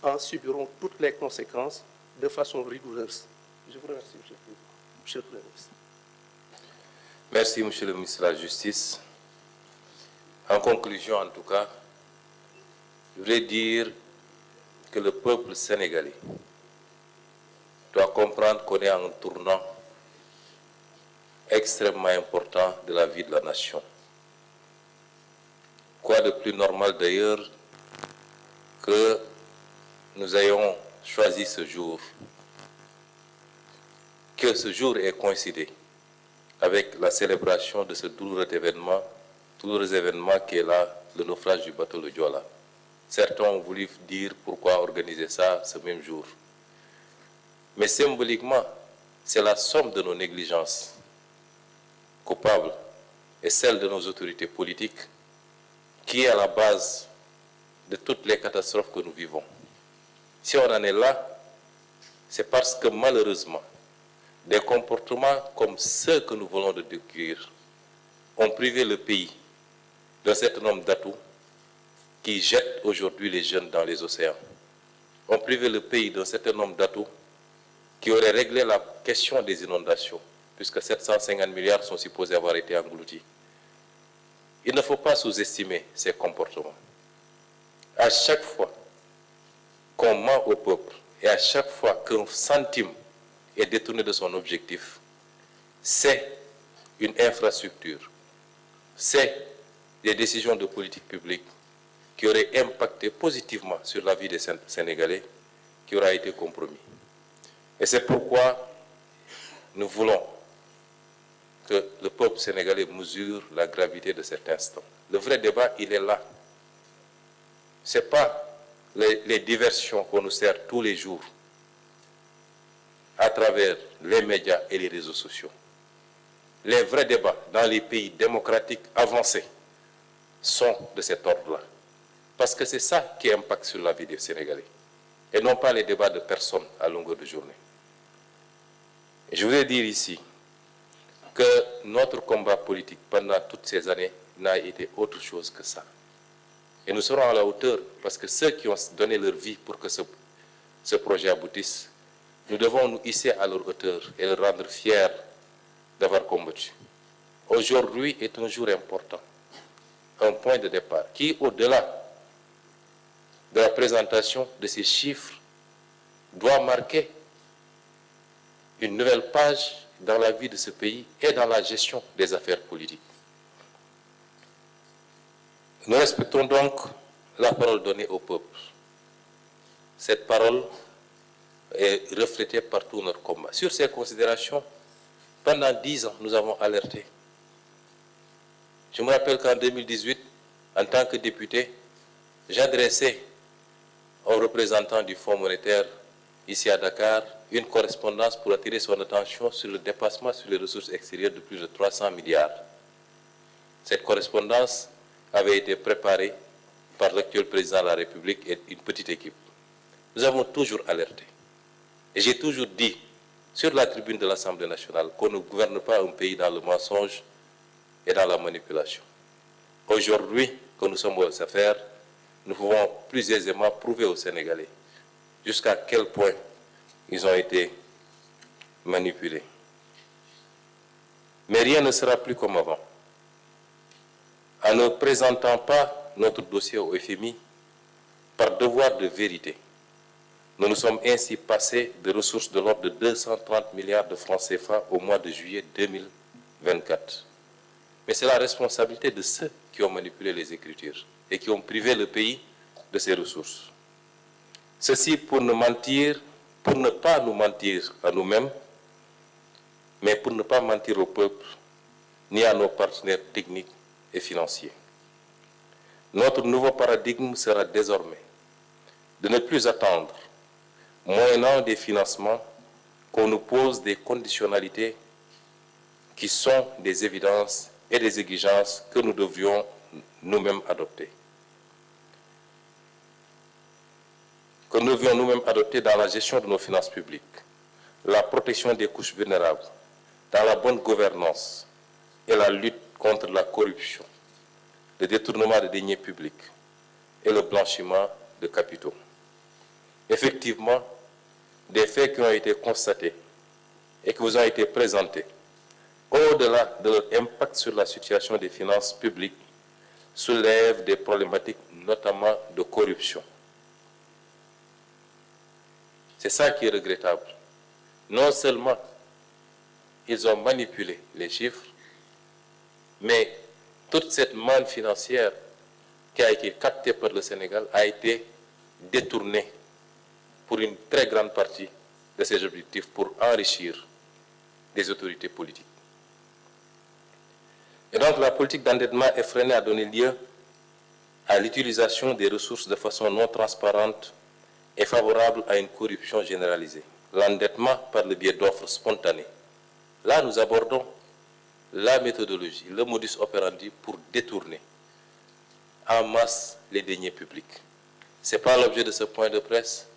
en subiront toutes les conséquences de façon rigoureuse. Je vous remercie, Monsieur le Premier ministre. Merci, Monsieur le ministre de la Justice. En conclusion, en tout cas, je voudrais dire que le peuple sénégalais doit comprendre qu'on est à un tournant extrêmement important de la vie de la nation. Quoi de plus normal d'ailleurs que nous ayons choisi ce jour, que ce jour ait coïncidé avec la célébration de ce douloureux événement qui est là, le naufrage du bateau le Joola. Certains ont voulu dire pourquoi organiser ça ce même jour. Mais symboliquement, c'est la somme de nos négligences coupables et celle de nos autorités politiques qui est à la base de toutes les catastrophes que nous vivons. Si on en est là, c'est parce que malheureusement, des comportements comme ceux que nous voulons de décrire ont privé le pays d'un certain nombre d'atouts qui jettent aujourd'hui les jeunes dans les océans. Ont privé le pays d'un certain nombre d'atouts qui auraient réglé la question des inondations, puisque 750 milliards sont supposés avoir été engloutis. Il ne faut pas sous-estimer ces comportements. À chaque fois qu'on ment au peuple et à chaque fois qu'un centime est détourné de son objectif, c'est une infrastructure, c'est des décisions de politique publique qui auraient impacté positivement sur la vie des Sénégalais qui aura été compromis. Et c'est pourquoi nous voulons que le peuple sénégalais mesure la gravité de cet instant. Le vrai débat, il est là. Ce n'est pas les diversions qu'on nous sert tous les jours à travers les médias et les réseaux sociaux. Les vrais débats dans les pays démocratiques avancés sont de cet ordre-là. Parce que c'est ça qui impacte sur la vie des Sénégalais. Et non pas les débats de personnes à longueur de journée. Et je voudrais dire ici que notre combat politique pendant toutes ces années n'a été autre chose que ça. Et nous serons à la hauteur parce que ceux qui ont donné leur vie pour que ce projet aboutisse, nous devons nous hisser à leur hauteur et les rendre fiers d'avoir combattu. Aujourd'hui est un jour important, un point de départ qui, au-delà de la présentation de ces chiffres, doit marquer une nouvelle page dans la vie de ce pays et dans la gestion des affaires politiques. Nous respectons donc la parole donnée au peuple. Cette parole est reflétée par tout notre combat. Sur ces considérations, pendant 10 ans, nous avons alerté. Je me rappelle qu'en 2018, en tant que député, j'adressais aux représentants du Fonds monétaire ici à Dakar une correspondance pour attirer son attention sur le dépassement sur les ressources extérieures de plus de 300 milliards. Cette correspondance avait été préparée par l'actuel président de la République et une petite équipe. Nous avons toujours alerté. Et j'ai toujours dit, sur la tribune de l'Assemblée nationale, qu'on ne gouverne pas un pays dans le mensonge et dans la manipulation. Aujourd'hui, que nous sommes aux affaires, nous pouvons plus aisément prouver aux Sénégalais jusqu'à quel point ils ont été manipulés. Mais rien ne sera plus comme avant. En ne présentant pas notre dossier au FMI, par devoir de vérité, nous nous sommes ainsi passés de ressources de l'ordre de 230 milliards de francs CFA au mois de juillet 2024. Mais c'est la responsabilité de ceux qui ont manipulé les écritures et qui ont privé le pays de ses ressources. Ceci pour ne pas nous mentir à nous-mêmes, mais pour ne pas mentir au peuple, ni à nos partenaires techniques et financiers. Notre nouveau paradigme sera désormais de ne plus attendre, moyennant des financements, qu'on nous pose des conditionnalités qui sont des évidences et des exigences que nous devrions nous-mêmes adopter. Que nous devions nous-mêmes adopter dans la gestion de nos finances publiques, la protection des couches vulnérables, dans la bonne gouvernance et la lutte contre la corruption, le détournement des deniers publics et le blanchiment de capitaux. Effectivement, des faits qui ont été constatés et qui vous ont été présentés, au-delà de leur impact sur la situation des finances publiques, soulèvent des problématiques notamment de corruption. C'est ça qui est regrettable. Non seulement ils ont manipulé les chiffres, mais toute cette manne financière qui a été captée par le Sénégal a été détournée pour une très grande partie de ses objectifs pour enrichir des autorités politiques. Et donc la politique d'endettement effrénée a donné lieu à l'utilisation des ressources de façon non transparente et favorable à une corruption généralisée. L'endettement par le biais d'offres spontanées. Là, nous abordons la méthodologie, le modus operandi pour détourner en masse les deniers publics. Ce n'est pas l'objet de ce point de presse.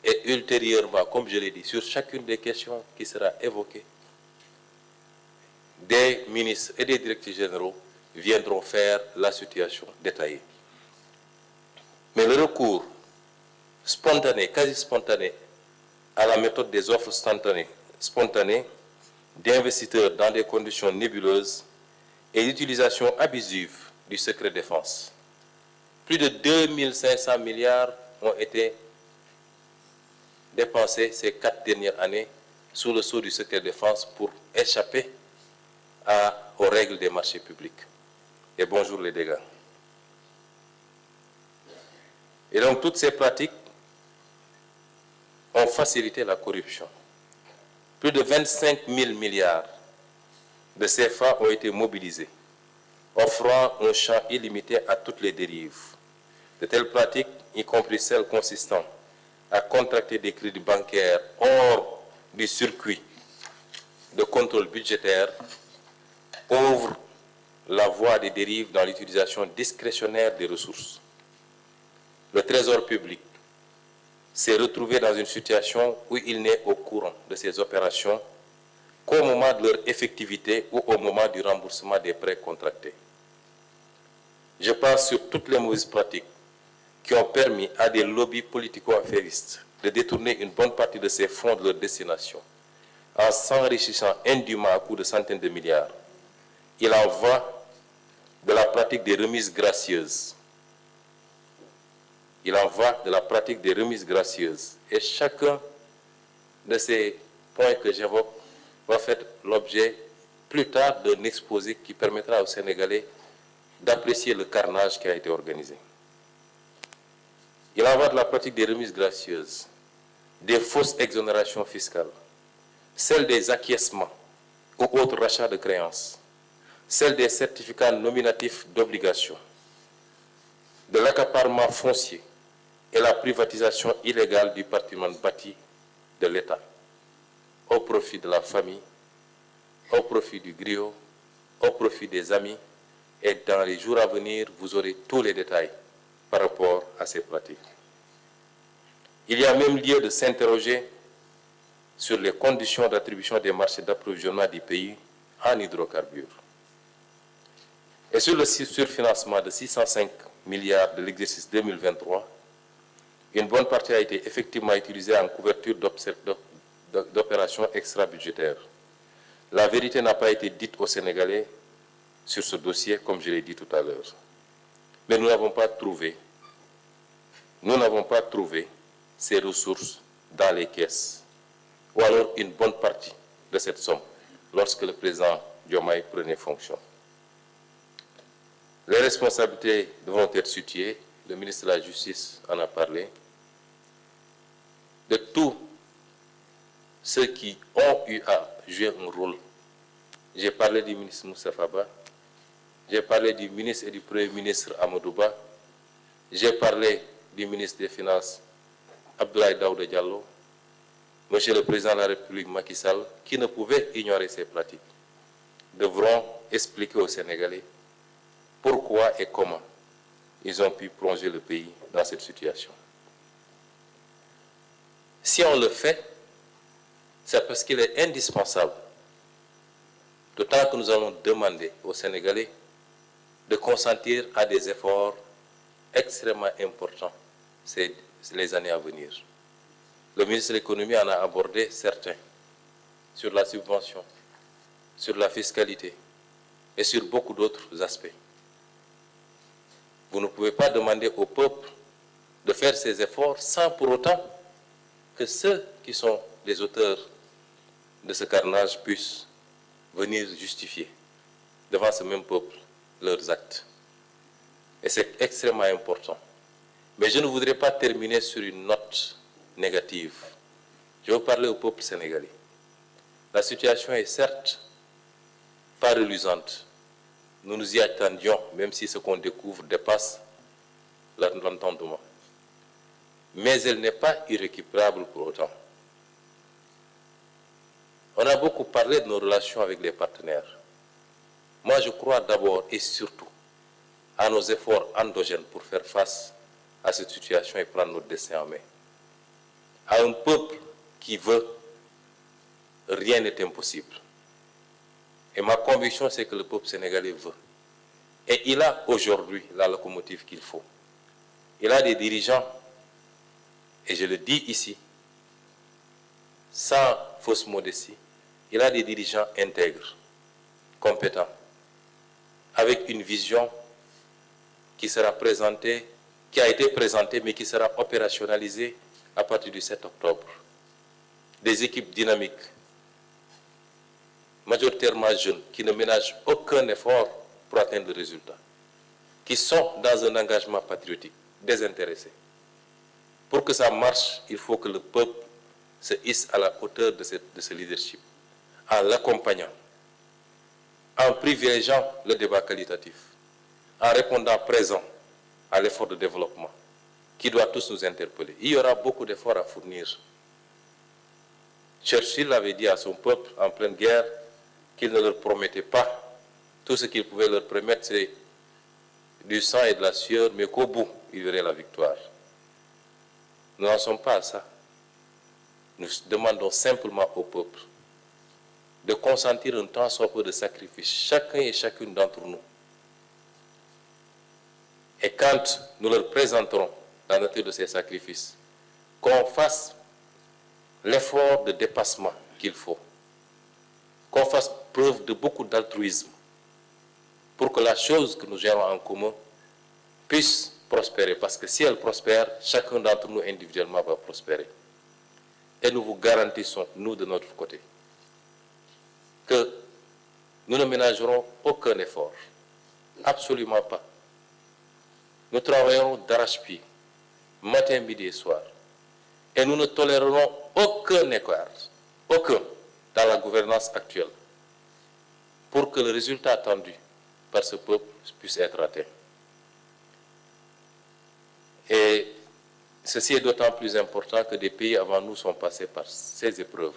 Et ultérieurement, comme je l'ai dit, sur chacune des questions qui sera évoquée, des ministres et des directeurs généraux viendront faire la situation détaillée. Mais le recours spontané, quasi spontané, à la méthode des offres spontanées d'investisseurs dans des conditions nébuleuses et l'utilisation abusive du secret défense. Plus de 2500 milliards ont été dépensés ces 4 dernières années sous le sceau du secret défense pour échapper aux règles des marchés publics. Et bonjour les dégâts. Et donc toutes ces pratiques ont facilité la corruption. Plus de 25 000 milliards de CFA ont été mobilisés, offrant un champ illimité à toutes les dérives. De telles pratiques, y compris celles consistant à contracter des crédits bancaires hors du circuit de contrôle budgétaire, ouvrent la voie des dérives dans l'utilisation discrétionnaire des ressources. Le Trésor public s'est retrouvé dans une situation où il n'est au courant de ces opérations qu'au moment de leur effectivité ou au moment du remboursement des prêts contractés. Je pense sur toutes les mauvaises pratiques qui ont permis à des lobbies politico-affairistes de détourner une bonne partie de ces fonds de leur destination en s'enrichissant indûment à coups de centaines de milliards. Il en va de la pratique des remises gracieuses. Il en va de la pratique des remises gracieuses. Et chacun de ces points que j'évoque va faire l'objet plus tard d'un exposé qui permettra aux Sénégalais d'apprécier le carnage qui a été organisé. Il en va de la pratique des remises gracieuses, des fausses exonérations fiscales, celle des acquiescements ou autres rachats de créances, celle des certificats nominatifs d'obligation, de l'accaparement foncier et la privatisation illégale du patrimoine bâti de l'État, au profit de la famille, au profit du griot, au profit des amis, et dans les jours à venir, vous aurez tous les détails par rapport à ces pratiques. Il y a même lieu de s'interroger sur les conditions d'attribution des marchés d'approvisionnement du pays en hydrocarbures. Et sur le surfinancement de 605 milliards de l'exercice 2023, une bonne partie a été effectivement utilisée en couverture d'opérations extra-budgétaires. La vérité n'a pas été dite aux Sénégalais sur ce dossier, comme je l'ai dit tout à l'heure. Mais nous n'avons pas trouvé ces ressources dans les caisses, ou alors une bonne partie de cette somme, lorsque le président Diomaye prenait fonction. Les responsabilités devront être situées, le ministre de la Justice en a parlé, de tous ceux qui ont eu à jouer un rôle. J'ai parlé du ministre Moustapha Ba, j'ai parlé du ministre et du Premier ministre Amadou Ba, j'ai parlé du ministre des Finances Abdoulaye Daouda Diallo, Monsieur le Président de la République Macky Sall, qui ne pouvait ignorer ces pratiques, devront expliquer aux Sénégalais pourquoi et comment ils ont pu plonger le pays dans cette situation. Si on le fait, c'est parce qu'il est indispensable, d'autant que nous allons demander aux Sénégalais de consentir à des efforts extrêmement importants les années à venir. Le ministre de l'Économie en a abordé certains, sur la subvention, sur la fiscalité et sur beaucoup d'autres aspects. Vous ne pouvez pas demander au peuple de faire ces efforts sans pour autant que ceux qui sont les auteurs de ce carnage puissent venir justifier devant ce même peuple leurs actes. Et c'est extrêmement important. Mais je ne voudrais pas terminer sur une note négative. Je veux parler au peuple sénégalais. La situation est certes pas reluisante. Nous nous y attendions, même si ce qu'on découvre dépasse l'entendement. Mais elle n'est pas irrécupérable pour autant. On a beaucoup parlé de nos relations avec les partenaires. Moi, je crois d'abord et surtout à nos efforts endogènes pour faire face à cette situation et prendre notre destin en main. À un peuple qui veut, rien n'est impossible. Et ma conviction, c'est que le peuple sénégalais veut. Et il a aujourd'hui la locomotive qu'il faut. Il a des dirigeants, et je le dis ici, sans fausse modestie, il a des dirigeants intègres, compétents, avec une vision qui sera présentée, qui a été présentée, mais qui sera opérationnalisée à partir du 7 octobre. Des équipes dynamiques, majoritairement jeunes, qui ne ménagent aucun effort pour atteindre le résultat, qui sont dans un engagement patriotique, désintéressé. Pour que ça marche, il faut que le peuple se hisse à la hauteur de ce leadership, en l'accompagnant, en privilégiant le débat qualitatif, en répondant présent à l'effort de développement qui doit tous nous interpeller. Il y aura beaucoup d'efforts à fournir. Churchill avait dit à son peuple en pleine guerre qu'il ne leur promettait pas. Tout ce qu'il pouvait leur promettre, c'est du sang et de la sueur, mais qu'au bout, il verrait la victoire. Nous n'en sommes pas à ça. Nous demandons simplement au peuple de consentir un tant soit peu de sacrifice, chacun et chacune d'entre nous. Et quand nous leur présenterons la nature de ces sacrifices, qu'on fasse l'effort de dépassement qu'il faut, qu'on fasse preuve de beaucoup d'altruisme pour que la chose que nous gérons en commun puisse prospérer. Parce que si elle prospère, chacun d'entre nous individuellement va prospérer. Et nous vous garantissons, nous de notre côté, que nous ne ménagerons aucun effort. Absolument pas. Nous travaillerons d'arrache-pied matin, midi et soir. Et nous ne tolérerons aucun écart, aucun, dans la gouvernance actuelle, pour que le résultat attendu par ce peuple puisse être atteint. Et ceci est d'autant plus important que des pays avant nous sont passés par ces épreuves,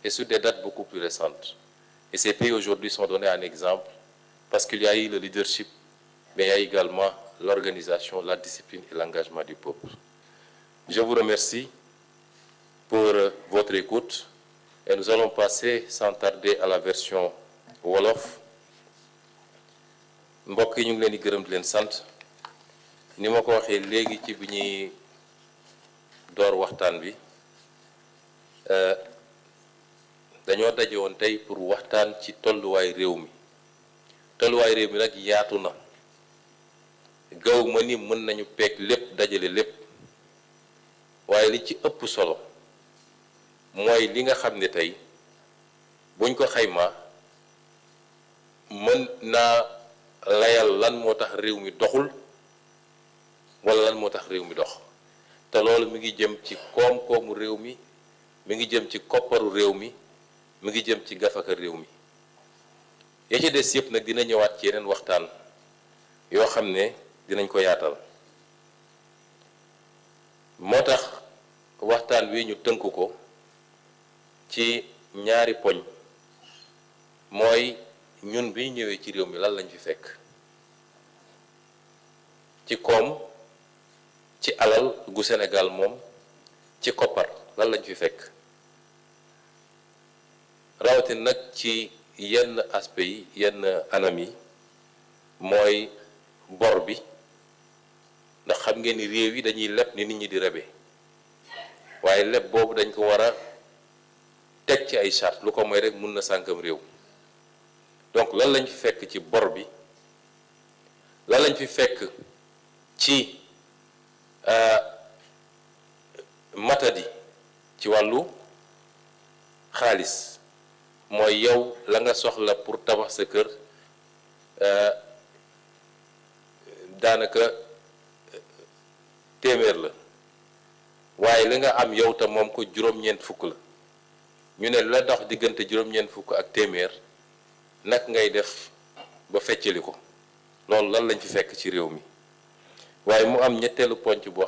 et sur des dates beaucoup plus récentes. Et ces pays aujourd'hui sont donnés un exemple, parce qu'il y a eu le leadership, mais il y a également l'organisation, la discipline et l'engagement du peuple. Je vous remercie pour votre écoute, et nous allons passer sans tarder à la version Wolof. mbokk yi ñu ngi leen di gërëm di leen sant ni ma ko waxee léegi ci bi ñuy door waxtaan bi dañoo daje woon tey pour waxtaan ci tolluwaay réew mi nag yaatu na gaw ma ni mën nañu peeg lépp dajale lépp waaye li ci ëpp solo mooy li nga xam ne tey buñ ko xaymaa mën naa layal lan moo tax réew mi doxul wala lan moo tax réew mi dox te loolu mi ngi jëm ci koom-koomu réew mi mi ngi jëm ci kopparu réew mi mi ngi jëm ci gafaka réew mi ya ci des yëpp nag dina ñëwaat ci yeneen waxtaan yoo xam ne dinañ ko yaatal moo tax waxtaan wi ñu tënk ko ci ñaari poñ mooy ñun bi ñëwee ci réew mi lan lañ fi fekk ci koom ci alal gu Sénégal moom ci koppar lan lañ fi fekk rawatina nag ci yenn aspect yi yenn anam yi mooy bor bi ndax xam ngeen ni réew yi dañuy leb ni nit ñi di rebe waaye leb boobu dañ ko war a teg ci ay charte lu ko mooy rek mun na sànkam réew donc lan lañ fi fekk ci bor bi lan lañ fi fekk ci matadi ci wàllu xaalis mooy yow la nga soxla pour tabax sa kër daanaka téeméer la waaye li nga am yow te moom ko juróom-ñeent fukk la ñu ne la dox diggante juróom-ñeent fukk ak téeméer nag ngay def ba feccali ko loolu lan lañ fi fekk ci réew mi waaye mu am ñetteelu poñ boo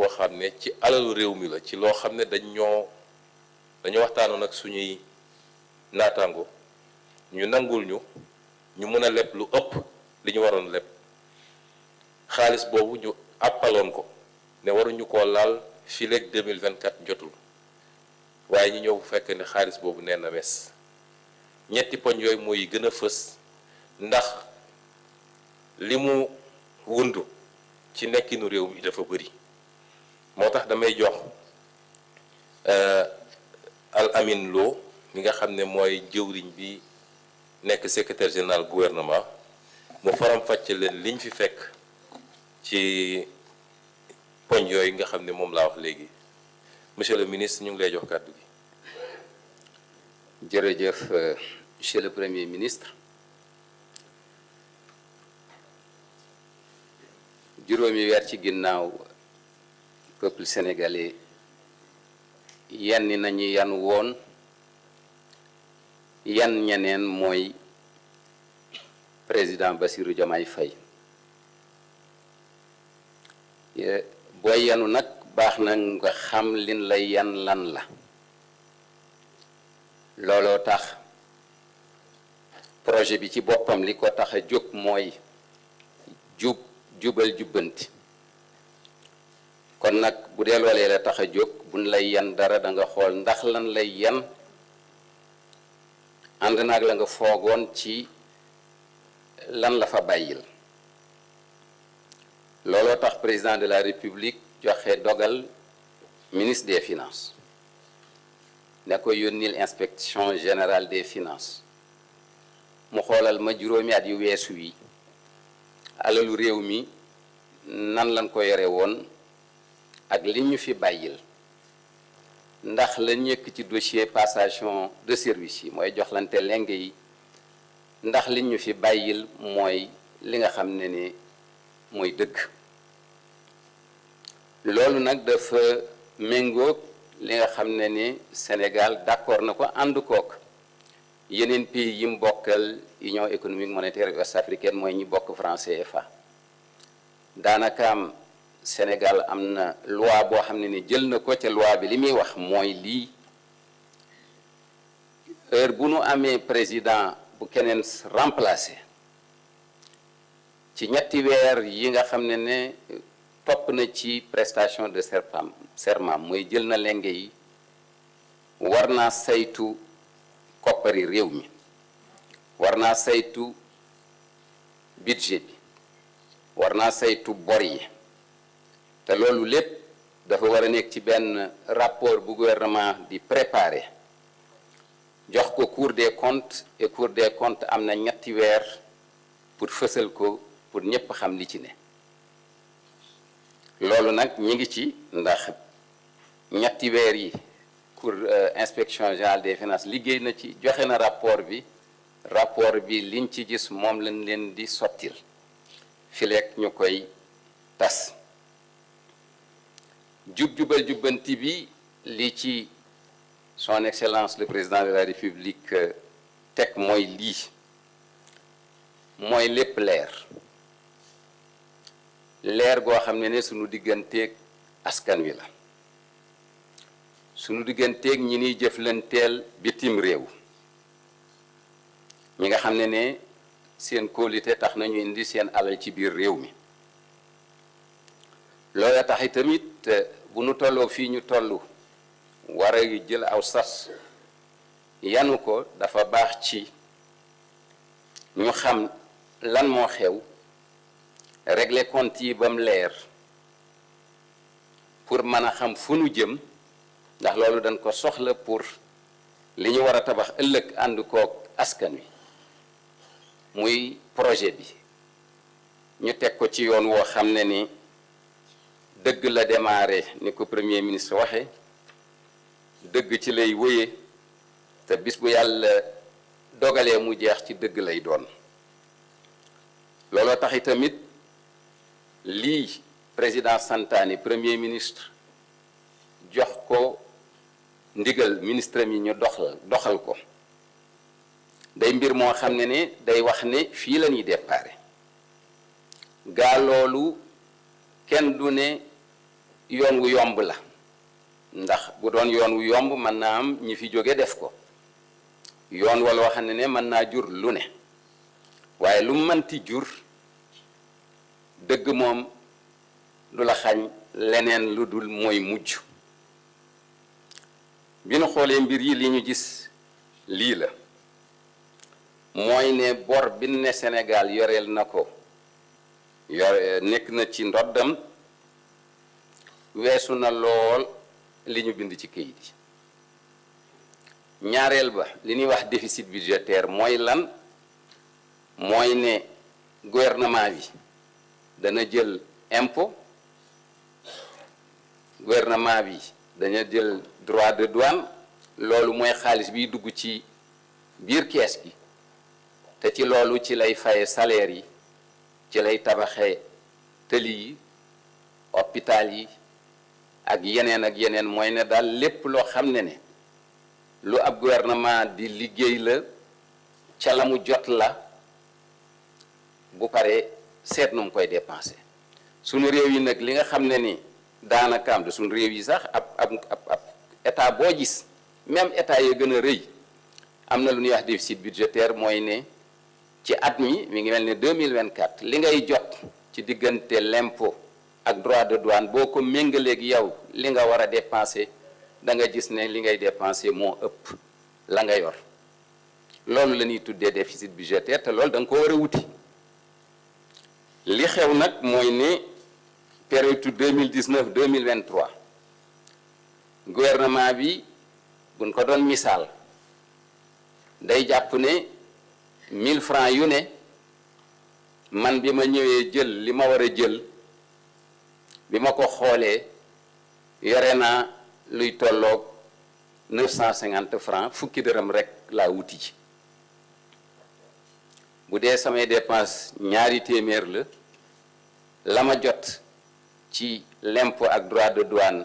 xam ne ci alalu réew mi la ci loo xam ne dañoo waxtaanoon ak suñuy naataango ñu nangul ñu mën a leb lu ëpp li ñu waroon leb xaalis boobu ñu àppaloon ko ne waruñu koo laal fii leeg 2024 jotul waaye ñu ñëw bu fekk ne xaalis boobu nee na mes ñetti poñ yooyu mooy gën a fës ndax li mu wundu ci nekkinu réew mi dafa bëri moo tax damay jox Al Amin Lo mi nga xam ne mooy jëwriñ bi nekk secrétaire général gouvernement mu faram-fàcce leen liñ fi fekk ci poñ yooyu nga xam ne moom laa wax léegi monsieur le ministre ñu ngi lay jox kàddu gi. jërëjëf monsieur le premier ministre juróomi weer ci ginnaaw peuple sénégalais yanni nañu yan woon yan ñeneen mooy président Bassirou Diomaye Faye booy yanu nag baax na nga xam lin lay yan lan la looloo tax projet bi ci boppam li ko tax a jóg mooy jubal jubbanti kon nag bu dee loolee la tax a jóg buñ lay yan dara da nga xool ndax lan lay yan ànd naag la nga foogoon ci lan la fa bàyyil looloo tax président de la république joxe dogal ministre des finances ne ko yónnil inspection générale des finances mu xoolal ma juróomi at yu weesu wi alalu réew mi nan lañ ko yore woon ak li ñu fi bàyyil ndax la ñëkk ci dossier passation de service yi mooy joxlante lenge yi ndax li ñu fi bàyyil mooy li nga xam ne ni mooy dëgg loolu nag dafa méngoog li nga xam ne ni Sénégal d'accord na ko ànd kook yeneen pays yi mu bokkal Union économique monétaire ouest africaine mooy ñi bokk franc CFA daanaka am Sénégal am na loi boo xam ne ni jël na ko ca loi bi li muy wax mooy lii heure bu nu amee président bu keneen remplacé ci ñetti weer yi nga xam ne topp na ci prestation de serment mooy jël na lenge yi war naa saytu koppari réew mi war naa saytu budget bi war naa saytu bor yi te loolu lépp dafa war a nekk ci benn rapport bu gouvernement di préparer jox ko Cour des comptes et Cour des comptes am na ñetti weer pour fësal ko pour ñépp xam li ci ne loolu nag ñi ngi ci ndax ñetti weer yi Cour inspection générale des finances liggéey na ci joxe na rapport bi liñ ci gis moom lañ leen di sottil fileek ñu koy tas jub-jubal jubbanti bi li ci son excellence le président de la république teg mooy lii mooy lépp leer goo xam ne sunu digganteeg askan wi la sunu digganteeg ñi niy jëflanteel bitim réew ñi nga xam ne seen kóolite tax nañu indi seen alal ci biir réew mi loola tax tamit bu nu tolloo fii ñu toll war a jël aw sas yanu ko dafa baax ci ñu xam lan moo xew régler compte yi ba mu leer pour mën a xam fu nu jëm ndax loolu dañ ko soxla pour li ñu war a tabax ëllëg ànd koog askan wi muy projet bi ñu teg ko ci yoon woo xam ne ni dëgg la démarré ni ko premier ministre waxe dëgg ci lay wéye te bis bu yàlla dogalee mu jeex ci dëgg lay doon looloo tax tamit lii président santaane premier ministre jox ko ndigal ministre mi ñu doxal ko day mbir moo xam ne day wax ne fii la ñuy déparé gaa loolu kenn du ne yoon wu yomb la ndax bu doon yoon wu yomb mën naa am ñi fi jóge def ko yoon wala wax ne mën naa jur lu ne waaye lu mënti jur dëgg moom du la xañ leneen lu dul mooy mujj bi nu xoolee mbir yi li ñu gis lii la mooy ne bor bi ne Sénégal yoreel na ko nekk na ci ndoddam weesu na lool li ñu bind ci këyit yi ñaareel ba li ñuy wax déficit budgétaire mooy lan mooy ne gouvernement bi dana jël impôt gouvernement bi dana jël droit de douane loolu mooy xaalis biy dugg ci biir kees gi te ci loolu ci lay faye salaire yi ci lay tabaxee tëli yi hôpital yi ak yeneen mooy ne daal lépp loo xam ne lu ab gouvernement di liggéey la ca la mu jot la bu paree seet nu mu koy dépensé sunu réew yi nag li nga xam ne ni daanaka am de sunu réew yi sax ab état boo gis même état yi gën a rëy am na lu ñuy wax déficit budgétaire mooy ne ci at mi ngi mel ne 2024 li ngay jot ci diggante l'impôt ak droit de douane boo ko méngaleeg yow li nga war a dépenser da nga gis ne li ngay dépenser moo ëpp la nga yor loolu la ñuy tuddee déficit budgétaire te loolu da nga ko war a wuti li xew nag mooy ne période 2019 2023 gouvernement bi buñ ko doon misaal day jàpp ne 1000 francs yu ne man bi ma ñëwee jël li ma war a jël bi ma ko xoolee yore naa luy tolloog 950 francs fukki dërëm rek laa wuti ci bu dee samay dépense ñaari téeméer la ma jot ci l'impôt ak droit de douane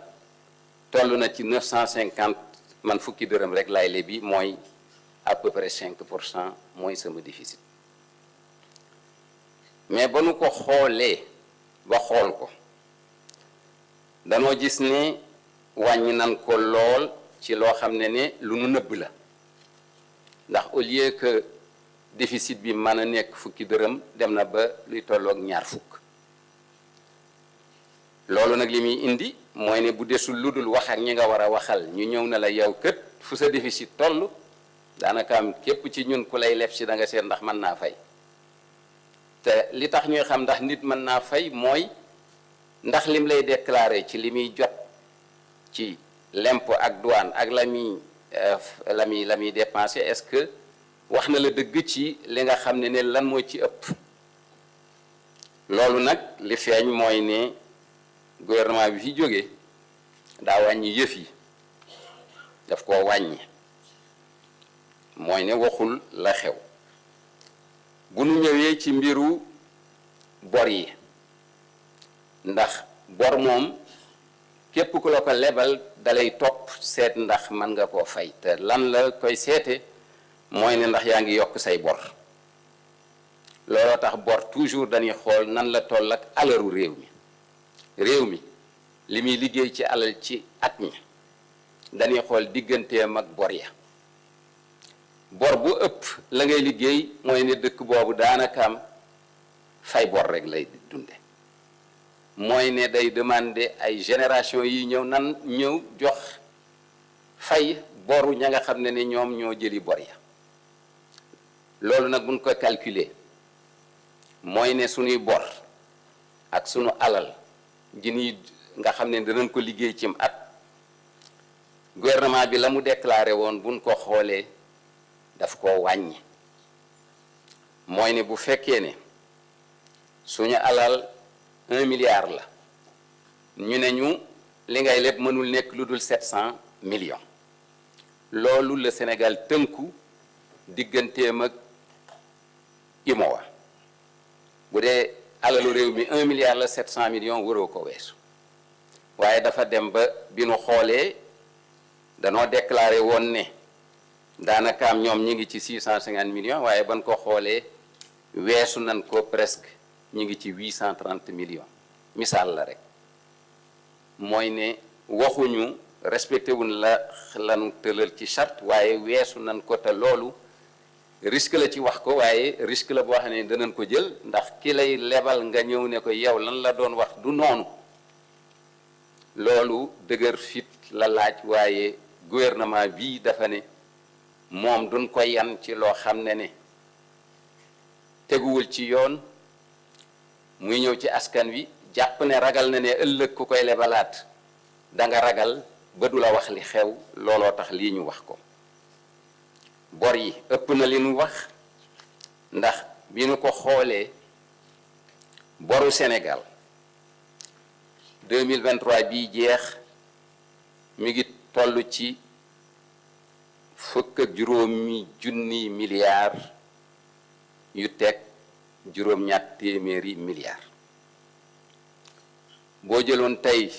toll na ci 950 man fukki dërëm rek laay lebi mooy à peu près 5% mooy sama déficit mais ba nu ko xoolee ba xool ko danoo gis ne wàññi nan ko lool ci loo xam ne lu nu nëbb la ndax au lieu que déficit bi mën a nekk fukki dërëm dem na ba luy tolloog ñaar fukk loolu nag li muy indi mooy ne bu desul lu dul wax ak ñi nga war a waxal ñu ñëw na la yow kët fu sa déficit toll daanaka am képp ci ñun ku lay leb si da nga seet ndax mën naa fay te li tax ñuy xam ndax nit mën naa fay mooy ndax lim lay déclarer ci li muy jot ci l'impôt ak douane ak la muy dépenser est-ce que wax na la dëgg ci li nga xam ne lan moo ci ëpp loolu nag li feeñ mooy ne gouvernement bi fi jógee daa wàññi yëf yi daf koo wàññi mooy ne waxul la xew bu nu ñëwee ci mbiru bor yi ndax bor moom képp ku la ko lebal dalay topp seet ndax mën nga koo fay te lan la koy seete mooy ne ndax yaa ngi yokk say bor looloo tax bor toujours dañuy xool nan la toll ak alalu réew mi li muy liggéey ci alal ci at mi dañuy xool digganteem ak bor ya bor bu ëpp la ngay liggéey mooy ne dëkk boobu daanaka am fay bor rek lay dunde mooy ne day demander ay génération yi ñëw nan ñëw jox fay boru ña nga xam ne ñoom ñoo jëli bor ya loolu nag buñ ko calculer mooy ne suñuy bor ak sunu alal ji nii nga xam ne danañ ko liggéey cim at gouvernement bi la mu déclaré woon buñ ko xoolee daf ko wàññi mooy ne bu fekkee ne suñu alal 1 milliard la ñu ne ñu li ngay lépp mënul nekk lu dul 700 millions loolu le Sénégal tënku digganteem ak IMOA bu dee alalu réew mi 1 milliard la 700 millions waroo ko weesu waaye dafa dem ba bi nu xoolee danoo déclaré woon ne daanaka am ñoom ñi ngi ci 650 millions waaye ban ko xoolee weesu nan ko presque ñi ngi ci 830 millions misaal la rek mooy ne waxuñu respecté wuñ lanu tëlal ci charte waaye weesu nan ko te loolu risque la ci wax ko waaye risque la boo xam ne danañ ko jël ndax ki lay lebal nga ñëw ne ko yow lan la doon wax du noonu loolu dëgër fit la laaj waaye gouvernement bii dafa ne moom duñ ko yan ci loo xam ne teguwul ci yoon muy ñëw ci askan wi jàpp ne ragal na ne ëllëg ku koy lebalaat da nga ragal ba du la wax li xew looloo tax lii ñu wax ko bor yi ëpp na li ñu wax ndax bi ñu ko xoolee boru Sénégal 2023 bii jeex mi ngi toll ci fukk ak juróomi junni milliards yu teg juróom-ñaat téeméeri milliards boo jëloon tey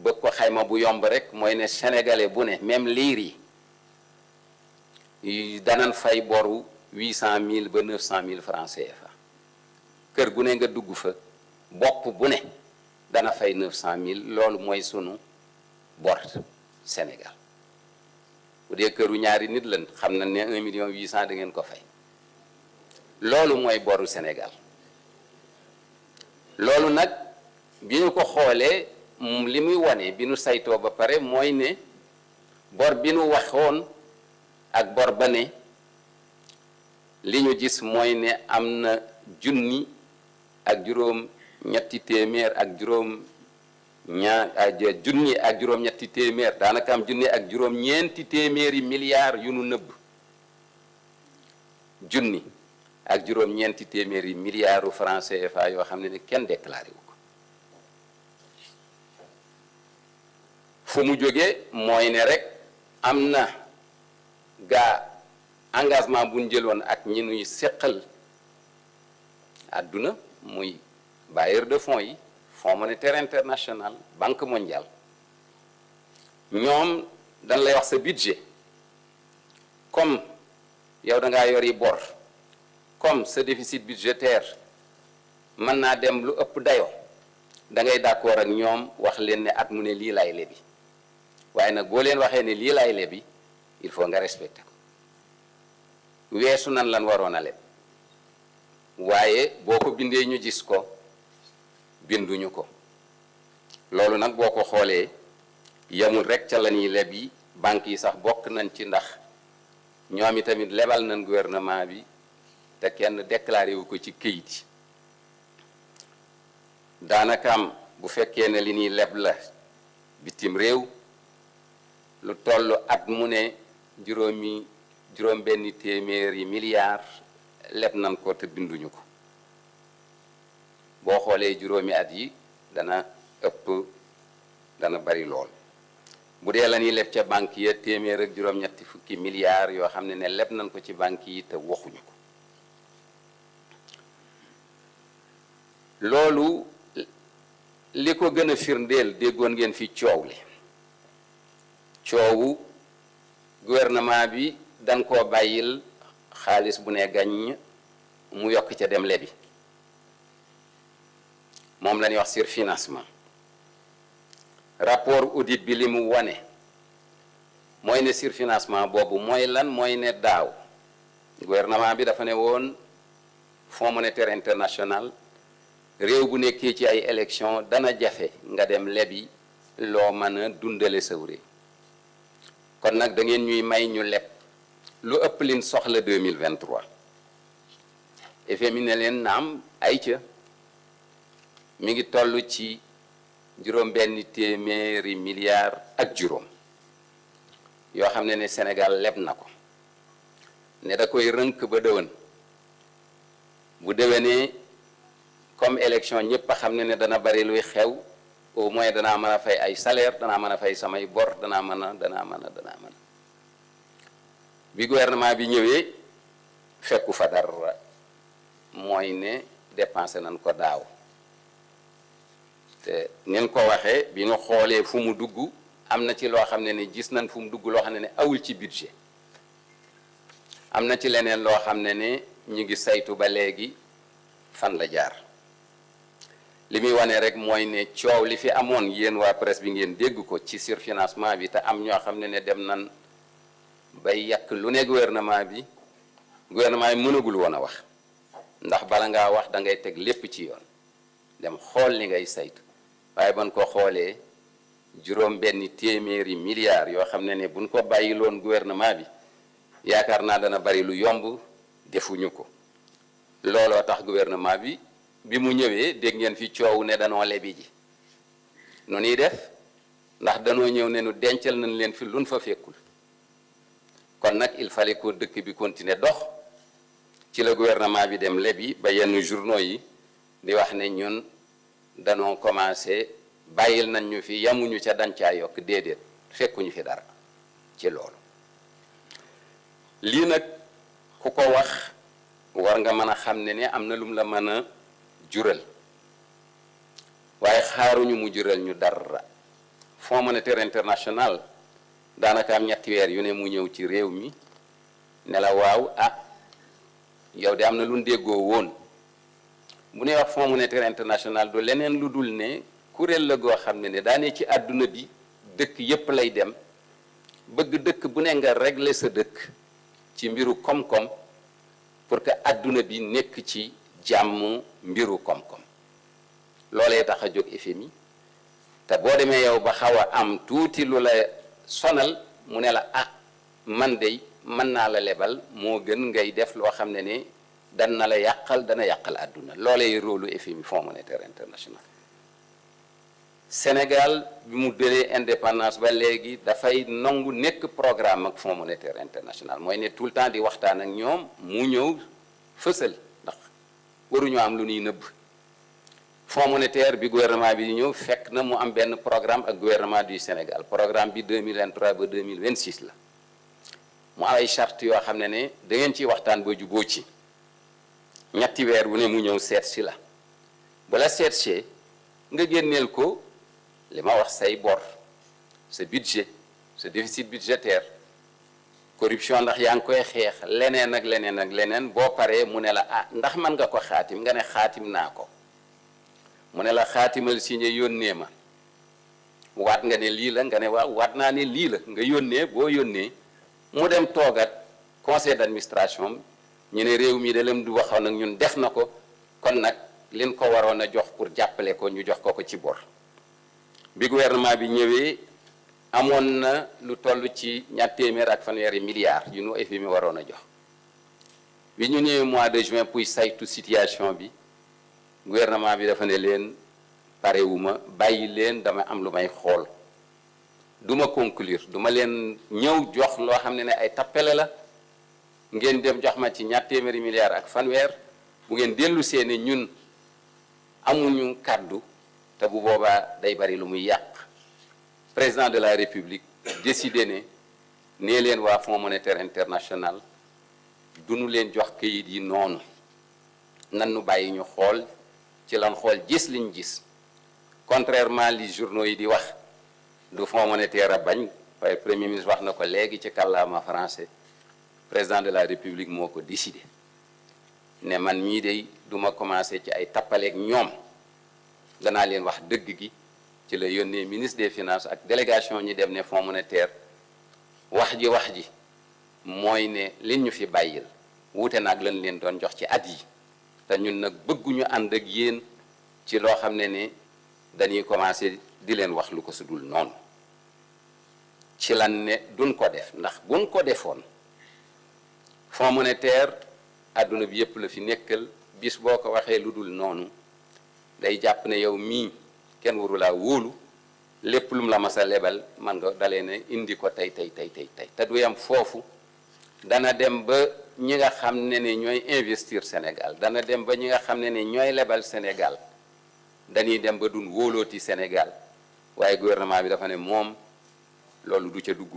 bëgg ko xayma bu yomb rek mooy ne sénégalais bu ne même liir yi danan fay boru 800 000 ba 900 000 francs CFA kër gu ne nga dugg fa bopp bu ne dana fay 900 000 loolu mooy sunu bor Sénégal bu dee këru ñaari nit lan xam na ne 1 million 800 da ngeen ko fay loolu mooy boru Sénégal loolu nag bi ñu ko xoolee li muy wane bi nu saytoo ba pare mooy ne bor bi nu waxoon ak bor ba ne li ñu gis mooy ne am na junni ak juróom ñetti téeméer ak juróom junni ak juróom ñetti téeméer daanaka am junni ak juróom ñeenti téeméeri milliards yu nu nëbb junni ak juróom ñeenti téeméeri milliards francs CFA yoo xam ne kenn déclaré wu ko fu mu jógee mooy ne rek am na gaa engagement bu ñu jëloon ak ñi nuy seqal àdduna muy bailleur de fonds yi Fonds monétaire international Banque mondiale ñoom dañ lay wax sa budget comme yow da ngaa yori bor comme sa déficit budgétaire mën naa dem lu ëpp dayoo da ngay d'accord ak ñoom wax leen ne at mu ne lii laay lebi waaye nag boo leen waxee ne lii laay lebi il faut nga respecté ko weesu nan lan waroon a leb waaye boo ko bindee ñu gis ko binduñu ko loolu nag boo ko xoolee yamul rek ca la ñuy leb yi banques yi sax bokk nañ ci ndax ñoom i tamit lebal nañ gouvernement bi te kenn déclaré wu ko ci këyit yi daanaka am bu fekkee ne li ñuy leb la bitim réew lu toll at mu ne juróom benni téeméeri milliards leb nañ ko te binduñu ko boo xoolee juróomi at yi dana ëpp dana bari lool bu dee la ñuy leb ca banque ya téeméer ak juróom-ñetti fukki milliards yoo xam ne leb nañ ko ci banque yi te waxuñu ko loolu li ko gën a firndeel déggoon ngeen fi coow li coowu gouvernement bi dañ koo bàyyil xaalis bu ne gàññ mu yokk ca dem lebi moom la ñuy wax surfinancement rapport audit bi li mu wane mooy ne surfinancement boobu mooy lan mooy ne daaw gouvernement bi dafa ne woon Fonds monétaire international réew bu nekkee ci ay élection dana jafe nga dem lebi loo mën a dundale saw réew kon nag da ngeen ñuy may ñu leb lu ëpp liñ soxla 2023 FMI ne leen naam ay ca mi ngi toll ci juróom benn téeméeri milliards ak juróom yoo xam ne Sénégal leb na ko ne da koy rënk ba déwén bu déwénee comme élection ñëpp a xam ne dana bari luy xew au moins danaa mën a fay ay salaire danaa mën a fay samay bor danaa mën a bi gouvernement bi ñëwee fekku fa dara mooy ne dépensé nañ ko daaw te nin ko waxee bi ñu xoolee fu mu dugg am na ci loo xam ne gis nañ fu mu dugg loo xam ne awul ci budget am na ci leneen loo xam ne ñu ngi saytu ba léegi fan la jaar li muy wane rek mooy ne coow li fi amoon yéen waa presse bi ngeen dégg ko ci surfinancement bi te am ñoo xam ne dem nan bay yàq lu ne gouvernement bi mënagul woon a wax ndax bala ngaa wax da ngay teg lépp ci yoon dem xool li ngay saytu waaye ban ko xoolee juróom benn téeméeri milliards yoo xam ne buñ ko bàyyiloon gouvernement bi yaakaar naa dana bari lu yomb defuñu ko looloo tax gouvernement bi mu ñëwee dégg ngeen fi coow ne danoo lebi ji nu ñuy def ndax danoo ñëw ne nu dencal nañ leen fi luñ fa fekkul kon nag il fallait que dëkk bi continuer dox ci la gouvernement bi dem lebi ba yenn journaux yi di wax ne ñun danoo commencé bàyyil nañ ñu fi yamuñu ca dañ caa yokk déedéet fekkuñu fi dara ci loolu lii nag ku ko wax war nga mën a xam ne am na lum la mën a jural waaye xaaruñu mu jural ñu dara Fonds monétaire international daanaka am ñetti weer yu ne mu ñëw ci réew mi ne la waaw yow de am na lu ñu déggoo woon bu ne wax Fonds monétaire international du leneen lu dul ne kuréel la goo xam ne daane ci àdduna bi dëkk yépp lay dem bëgg dëkk bu ne nga régler sa dëkk ci mbiru koom-koom pour que àdduna bi nekk ci jàmm mbiru koom-koom loolee tax a jóg FMI te boo demee yow ba xaw a am tuuti lu la sonal mu ne la man de mën naa la lebal moo gën ngay def loo xam ne dana la yàqal dana yàqal àdduna loolee rôlu FMI Fonds monétaire international Sénégal bi mu dëlee indépendance ba léegi dafay nangu nekk programme ak Fonds monétaire international mooy ne tout le temps di waxtaan ak ñoom mu ñëw fësal ndax waruñu am lu ñuy nëbb Fonds monétaire bi gouvernement bi di ñëw fekk na mu am benn programme ak gouvernement du Sénégal programme bi 2023 ba 2026 la mu am ay charte yoo xam ne da ngeen ciy waxtaan ba juboo ci ñetti weer wu ne mu ñëw seet si la bu la seet see nga génneel ko li ma wax say bor sa budget sa déficit budgétaire corruption ndax yaa ngi koy xeex leneen ak leneen ak leneen boo paree mu ne la ah ndax mën nga ko xaatim nga ne xaatim naa ko mu ne la xaatimal signé yónnee ma waat nga ne lii la nga ne waaw waat naa ne lii la nga yónnee boo yónnee mu dem toogat conseil d'administration ñu ne réew mi de lam du waxoon ak ñun def na ko kon nag liñ ko waroon a jox pour jàppale ko ñu jox ko ci bor bi gouvernement bi ñëwee amoon na lu toll ci 200 milliards yu nu FMI waroon a jox bi ñu ñëwee mois de juin puy saytu situation bi gouvernement bi dafa ne leen parewuma bàyyi leen dama am lu may xool duma conclure duma leen ñëw jox loo xam ne ay tappale la ngeen dem jox ma ci 200 milliards ak fanweer bu ngeen dellu seeni ñun amuñu kàddu te bu boobaa day bari lu muy yàq président de la république décidé ne nee leen waa fonds monétaire international duñu leen jox kayit yi noonu nan nu bàyyi ñu xool ci lan xool gis liñ gis contrairement li journaux yi di wax du fonds monétaire a bañ waaye premier ministre wax na ko léegi ci kàllaama français président de la république moo ko décidé ne man mii de duma commencé ci ay tappaleeg ñoom danaa leen wax dëgg gi ci la yónnee ministre des finances ak délégation ñi dem ne fonds monétaire wax ji mooy ne liñ ñu fi bàyyil wuute nag lañ leen doon jox ci at yi te ñun nag bëgguñu ànd ak yéen ci loo xam ne dañuy commencé di leen wax lu ko sudul noonu ci lan ne duñ ko def ndax buñ ko defoon fonds monétaire àdduna bi yépp la fi nekkal bis boo ko waxee lu dul noonu day jàpp ne yow mii kenn waru laa wóolu lépp lu mu la mas a lebal man nga dalee ne indi ko tey te du yam foofu dana dem ba ñi nga xam ne ñooy investir Sénégal dana dem ba ñi nga xam ne ñooy lebal Sénégal dañuy dem ba duñ wóolooti Sénégal waaye gouvernement bi dafa ne moom loolu du ca dugg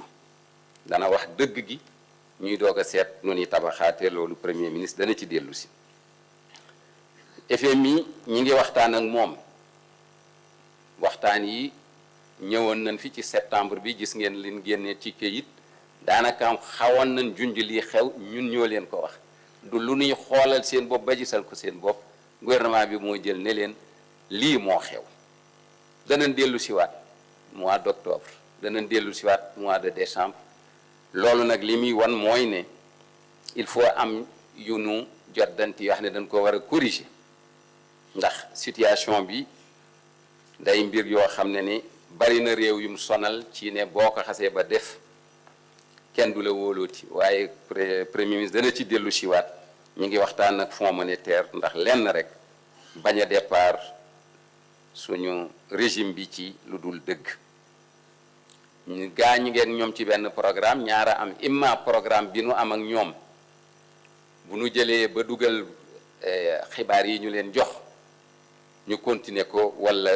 dana wax dëgg gi ñuy doog a seet nu ñuy tabaxaate loolu premier ministre dana ci dellu si FMI ñi ngi waxtaan ak moom waxtaan yi ñëwoon nañ fi ci septembre bi gis ngeen liñ génnee ci kayit daanaka xawoon nañ junj lii xew ñun ñoo leen ko wax du lu ñuy xoolal seen bopp ba gisal ko seen bopp gouvernement bi moo jël ne leen lii moo xew danañ dellu siwaat mois d'octobre danañ dellu siwaat mois de décembre loolu nag li muy wan mooy ne il faut am yu nu jotdanti yoo xam ne dañ ko war a corriger ndax situation bi day mbir yoo xam ne ni bari na réew yum sonal ci ne boo ko xasee ba def kenn du la wóolooti waaye premier ministre dana ci dellu siwaat ñu ngi waxtaan ak fonds monétaire ndax lenn rek bañ a départ suñu régime bi ci lu dul dëgg ñu gaañu ngeen ñoom ci benn programme ñaara am imma programme bi nu am ak ñoom bu nu jëlee ba dugal xibaar yi ñu leen jox ñu continuer ko walla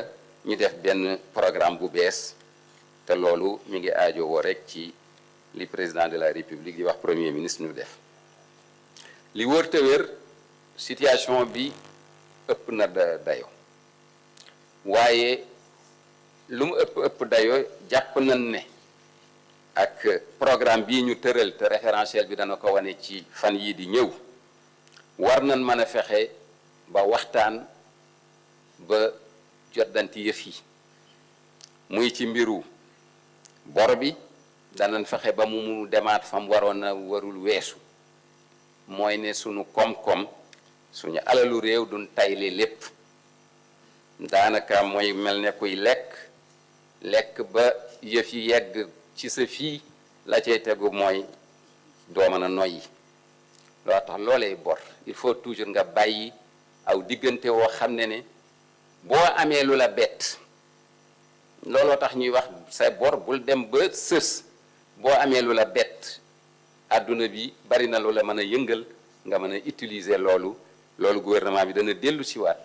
ñu def benn programme bu bees te loolu mi ngi aajo woo rek ci li président de la république di wax premier ministre ñu def li wër te wër situation bi ëpp na dayo waaye lu mu ëpp dayo jàpp nañ ne ak programme bii ñu tëral te référentiel bi dana ko wane ci fan yii di ñëw war nañ mën a fexe ba waxtaan ba jotdanti yëf yi muy ci mbiru bor bi danañ fexe ba mu demaat fam waroon a warul weesu mooy ne sunu koom-koom suñu alalu réew duñ tayle lépp daanaka mooy mel ne kuy lekk ba yëf yi yegg ci sa fii la cay tegu mooy doo mën a noyyi loo tax loolee bor il faut toujours nga bàyyi aw diggante woo xam ne boo amee lu la bett looloo tax ñuy wax sa bor bul dem ba sës boo amee lu la bett àdduna bi bari na lu la mën a yëngal nga mën a utiliser loolu gouvernement bi dana dellu siwaat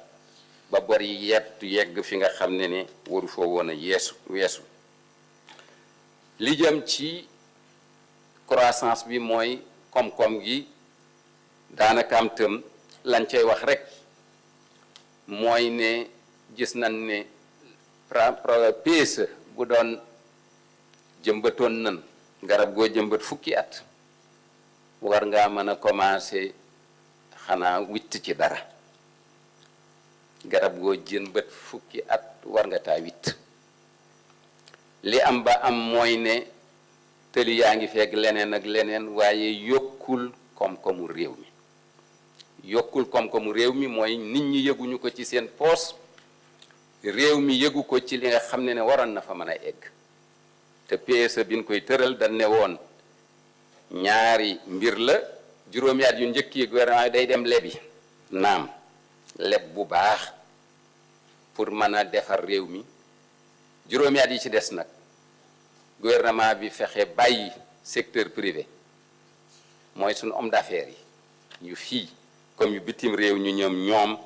ba bor yi yegg fi nga xam ne waru foo woon a weesu li jëm ci croissance bi mooy koom-koom gi daanaka am lañ cay wax rek mooy ne gis nañ ne PSE bu doon jëmbatoon nan garab goo jëmbat fukki at war ngaa mën a commencer xanaa witt ci dara garab goo jëmbat fukki at war nga taa witt li am ba am mooy ne tëli yaa ngi fekk leneen ak leneen waaye yokkul koom-koomu réew mi yokkul koom-koomu réew mi mooy nit ñi yëguñu ko ci seen poos réew mi yëgu ko ci li nga xam ne waroon na fa mën a egg te PSE bi ñu koy tëral dañ ne woon ñaari mbir la juróomi at yu njëkk yi gouvernement day dem lebi naam leb bu baax pour mën a defar réew mi juróomi at yi ci des nag gouvernement bi fexe bàyyi secteur privé mooy suñu homme d'affaires yi yu fii comme yu bitim réew ñu ñoom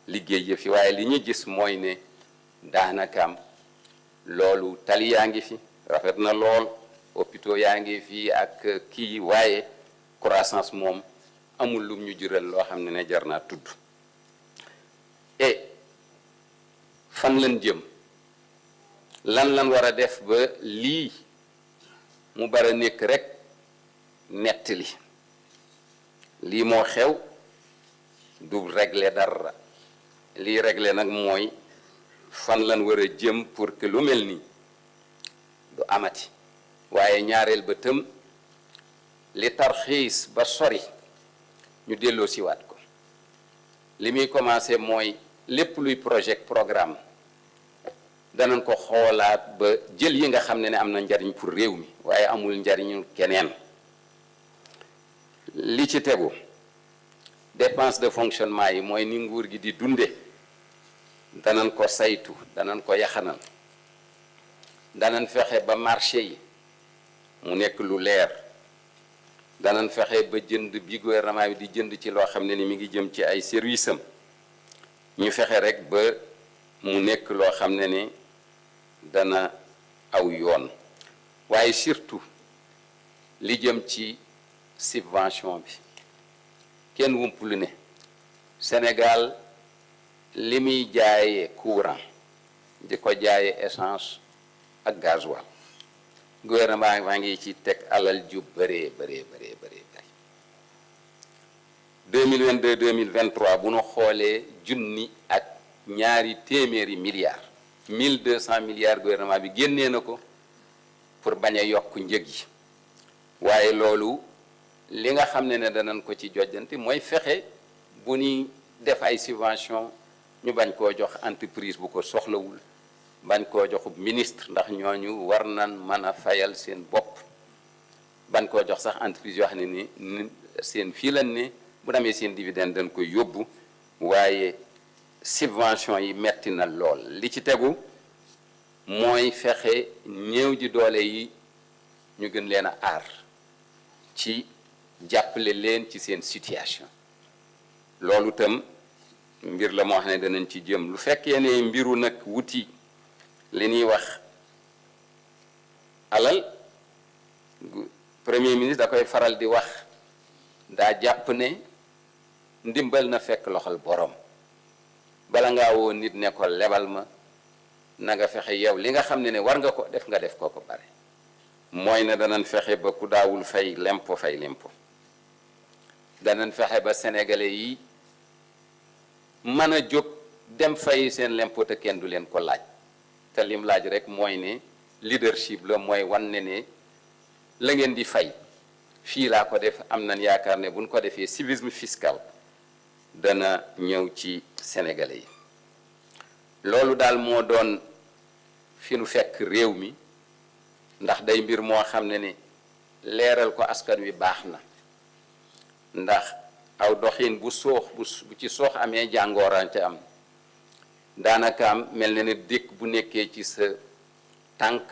liggéey yëf yi waaye li ñu gis mooy ne daanakaam loolu tali yaa ngi fi rafet na lool hôpitaux yaa ngi fi ak kii waaye croissance moom amul lum ñu jural loo xam ne jar naa tudd et fan lañ jëm lan war a def ba lii mu bara nekk rek nettali lii moo xew du régler dara lii régler nag mooy fan lan war a jëm pour que lu mel nii du amati waaye ñaareel ba tëm li tarxiis ba sori ñu delloo siwaat ko li muy commencé mooy lépp luy projet programme danañ ko xoolaat ba jël yi nga xam ne am na njariñ pour réew mi waaye amul njariñu keneen li ci tegu dépense de fonctionnement yi mooy ni nguur gi di dunde danañ ko saytu danañ ko yaxanal danañ fexe ba marché yi mu nekk lu leer danañ fexe ba jënd bi gouvernement bi di jënd ci loo xam ne ni mi ngi jëm ci ay service am ñu fexe rek ba mu nekk loo xam ne ni dana aw yoon waaye surtout li jëm ci subvention bi kenn wumpulu ne Sénégal li muy jaayee courant di ko jaayee essence ak gasoil gouvernement maa ngi ci teg alal ju bëree 2022 2023 bu nu xoolee junni ak ñaari téeméeri milliards 1200 milliards gouvernement bi génnee na ko pour bañ a yokk njëg yi waaye loolu li nga xam ne danañ ko ci jojjanti mooy fexe bu ñuy def ay subvention ñu bañ koo jox entreprise bu ko soxlawul bañ koo joxub ministre ndax ñooñu war nan mën a fayal seen bopp bañ koo jox sax entreprise yoo xam ne ni seen fii lan ne bu demee seen dividende dañ koy yóbbu waaye subvention yi metti na lool li ci tegu mooy fexe néew ji doole yi ñu gën leen a aar ci jàppale leen ci seen situation loolu tam mbir la moo xam ne danañ ci jëm lu fekkee ne mbiru nag wuti li ñuy wax alal premier ministre da koy faral di wax daa jàpp ne ndimbal na fekk loxol borom bala ngaa woo nit ne ko lebal ma na nga fexe yow li nga xam ne war nga ko def ko bare mooy ne danañ fexe ba ku daawul fay lempo fay lempo danañ fexe ba sénégalais yi mën a jóg dem fay seen lempo te kenn du leen ko laaj te lim laaj rek mooy ne leadership la mooy wan ne la ngeen di fay fii laa ko def am nañ yaakaar ne buñ ko defee civisme fiscal dana ñëw ci sénégalais yi loolu daal moo doon fi nu fekk réew mi ndax day mbir moo xam ne leeral ko askan wi baax na ndax aw doxin bu ci soox amee jàngooran ca am daanaka am mel na ne dëkk bu nekkee ci sa tànk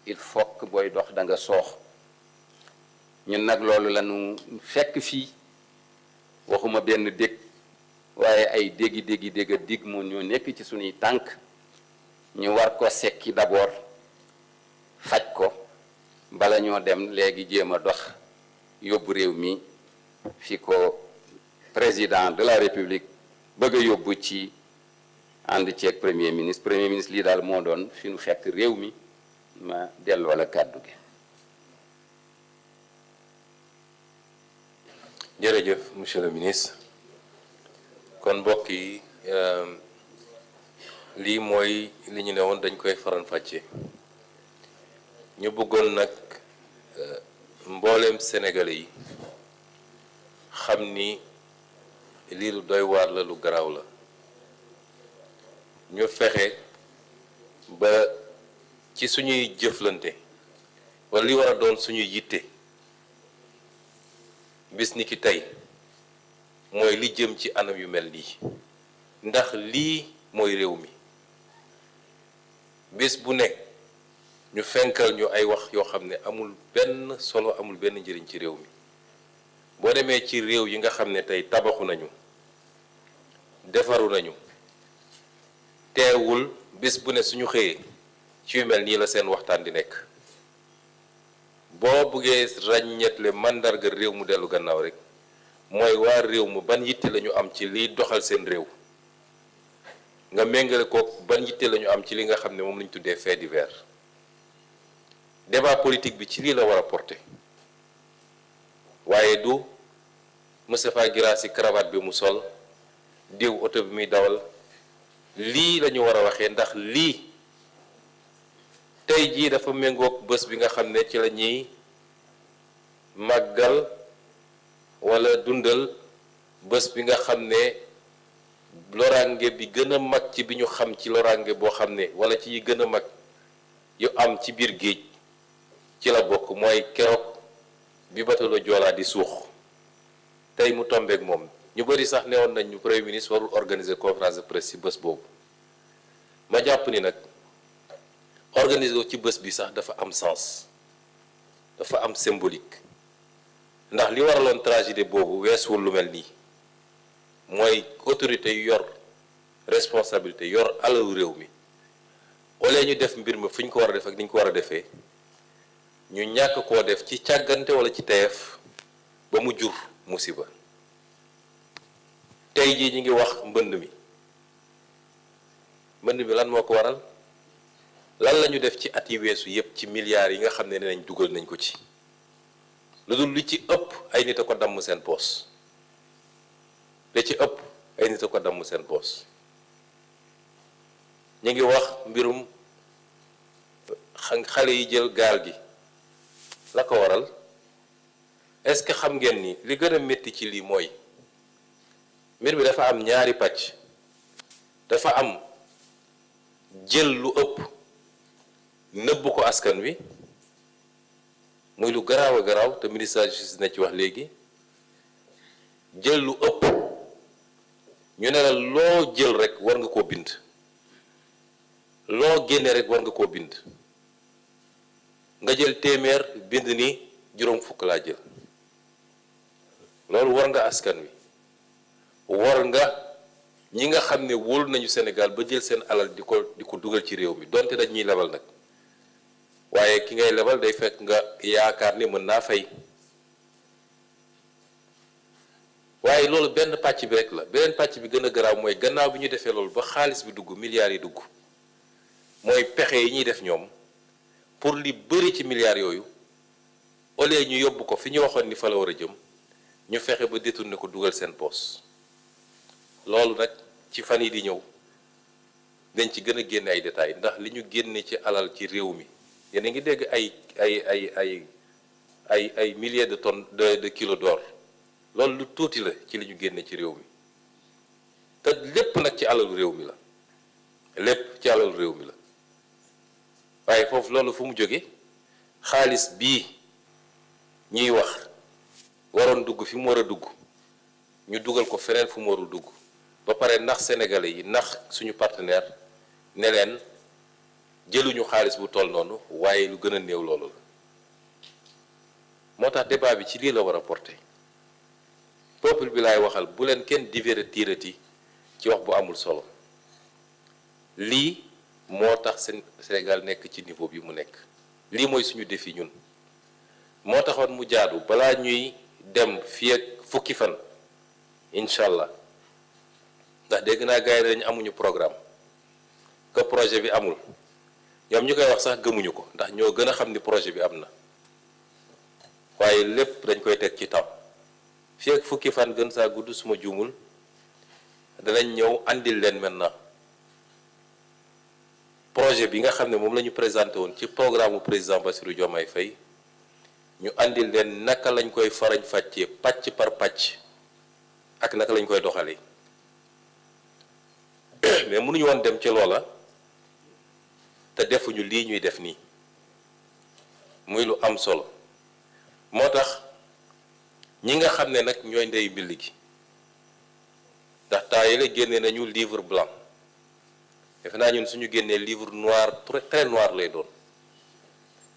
il faut que booy dox da nga soox ñun nag loolu la ñu fekk fii waxuma benn dëkk waaye ay dégg moo ñoo nekk ci suñuy tànk ñu war ko sekki d'abord faj ko bala ñoo dem léegi jéem a dox yóbbu réew mi fi ko président de la république bëgg a yóbbu ci ànd ceeg premier ministre lii daal moo doon fi nu fekk réew mi ma delloo la kàddu gi. jërëjëf monsieur le ministre kon mbokk yi lii mooy li ñu ne woon dañ koy faram-fàcce ñu bëggoon nag mbooleem sénégalais yi xam ni lii lu doy waar la lu garaaw la ñu fexe ba ci suñuy jëflante wala li war a doon suñuy yitte bis ni ki tey mooy li jëm ci anam yu mel nii ndax lii mooy réew mi bis bu nekk ñu fenkal ñu ay wax yoo xam ne amul benn solo amul benn njëriñ ci réew mi boo demee ci réew yi nga xam ne tey tabaxu nañu defaru nañu teewul bis bu ne suñu xëyee ci yu mel nii la seen waxtaan di nekk boo buggee ràññeetle màndarga réew mu dellu gannaaw rek mooy waa réew mu ban yitte la ñu am ci liy doxal seen réew nga méngale ko ban yitte la ñu am ci li nga xam ne moom la ñu tuddee fait divers débat politique bi ci lii la war a porter waaye du Moustapha Guirassy cravate bi mu sol diw oto bi muy dawal lii la ñu war a waxee ndax lii tey jii dafa méngoog bés bi nga xam ne ci la ñuy màggal wala dundal bés bi nga xam ne loraange bi gën a mag ci bi ñu xam ci loraange boo xam ne wala ci yi gën a mag yu am ci biir géej ci la bokk mooy keroog bi bateau Joola di suux tey mu tombeek moom ñu bëri sax newoon nañ ñu premier ministre warul organiser conférence de presse ci bés boobu ma jàpp ni nag organiser ci bés bi sax dafa am sens dafa am symbolique ndax li waraloon tragédie boobu weesuwul lu mel nii mooy autorité yu yor responsabilité yor alalu réew mi wala ñu def mbir ma fi ñu ko war a def ak ni ñu ko war a defee ñu ñàkk koo def ci càggante wala ci teef ba mu jur musiba tey jii ñu ngi wax mbënd mi lan moo ko waral lan la ñu def ci at yi weesu yépp ci milliards yi nga xam ne nañ dugal nañ ko ci lu dul li ci ëpp ay nit a ko damm seen poos li ci ëpp ay nit a ko damm seen poos ñu ngi wax mbirum xale yi jël gaal gi la ko waral est-ce que xam ngeen ni li gën a métti ci lii mooy mbir mi dafa am ñaari pàcc dafa am jël lu ëpp nëbb ko askan wi muy lu garaaw a garaaw te ministre de la justice na ci wax léegi jël lu ëpp ñu ne la loo jël rek war nga koo bind loo génne rek war nga koo bind nga jël téeméer bind ni juróom fukk laa jël loolu war nga askan wi war nga ñi nga xam ne wóolu nañu Sénégal ba jël seen alal di ko dugal ci réew mi donte dañ ñuy lebal nag waaye ki ngay lebal day fekk nga yaakaar ni mën naa fay waaye loolu benn pàcc bi rek la beneen pàcc bi gën a garaaw mooy gannaaw bi ñu defee loolu ba xaalis bi dugg milliards yi dugg mooy pexe yi ñuy def ñoom pour li bëri ci milliards yooyu au lieu ñu yóbbu ko fi ñu waxoon ni fa la war a jëm ñu fexe ba détourné ko dugal seen poos loolu nag ci fan yi di ñëw dañ ci gën a génne ay détails ndax li ñu génne ci alal ci réew mi yéen a ngi dégg ay milliers de tonnes de kilos d'or loolu lu tuuti la ci li ñu génne ci réew mi te lépp nag ci alalu réew mi la lépp ci alalu réew mi la waaye foofu loolu fu mu jóge xaalis bii ñuy wax waroon dugg fi mu war a dugg ñu dugal ko feneen fu mu warul dugg ba pare nax sénégalais yi nax suñu partenaire ne leen jëluñu xaalis bu toll noonu waaye lu gën a néew loolu la moo tax débat bi ci lii la war a porter peuple bi laay waxal bu leen kenn divertirati ci wax bu amul solo lii moo tax Sénégal nekk ci niveau bi mu nekk lii mooy suñu défi ñun moo taxoon mu jaadu balaa ñuy dem fii ak fukki fan incha allah ndax dégg naa gars yi dañu amuñu programme que projet bi amul ñoom ñu koy wax sax gëmuñu ko ndax ñoo gën a xam ni projet bi am na waaye lépp dañ koy teg ci temps fii ak fukki fan gën saa gudd suma juumul danañ ñëw andil leen maintenant projet bi nga xam ne moom la ñu présenté woon ci programme mu président Bassirou Diomaye Faye ñu andil leen naka lañ koy farañ fàccee pàcc par pàcc ak naka lañ koy doxalee mais mënuñu woon dem ci loola te defuñu lii ñuy def nii muy lu am solo moo tax ñi nga xam ne nag ñooy ndeyu mbill gi ndax temps yële génne nañu livre blanc defe naa ñun suñu génnee livre noir très noir lay doon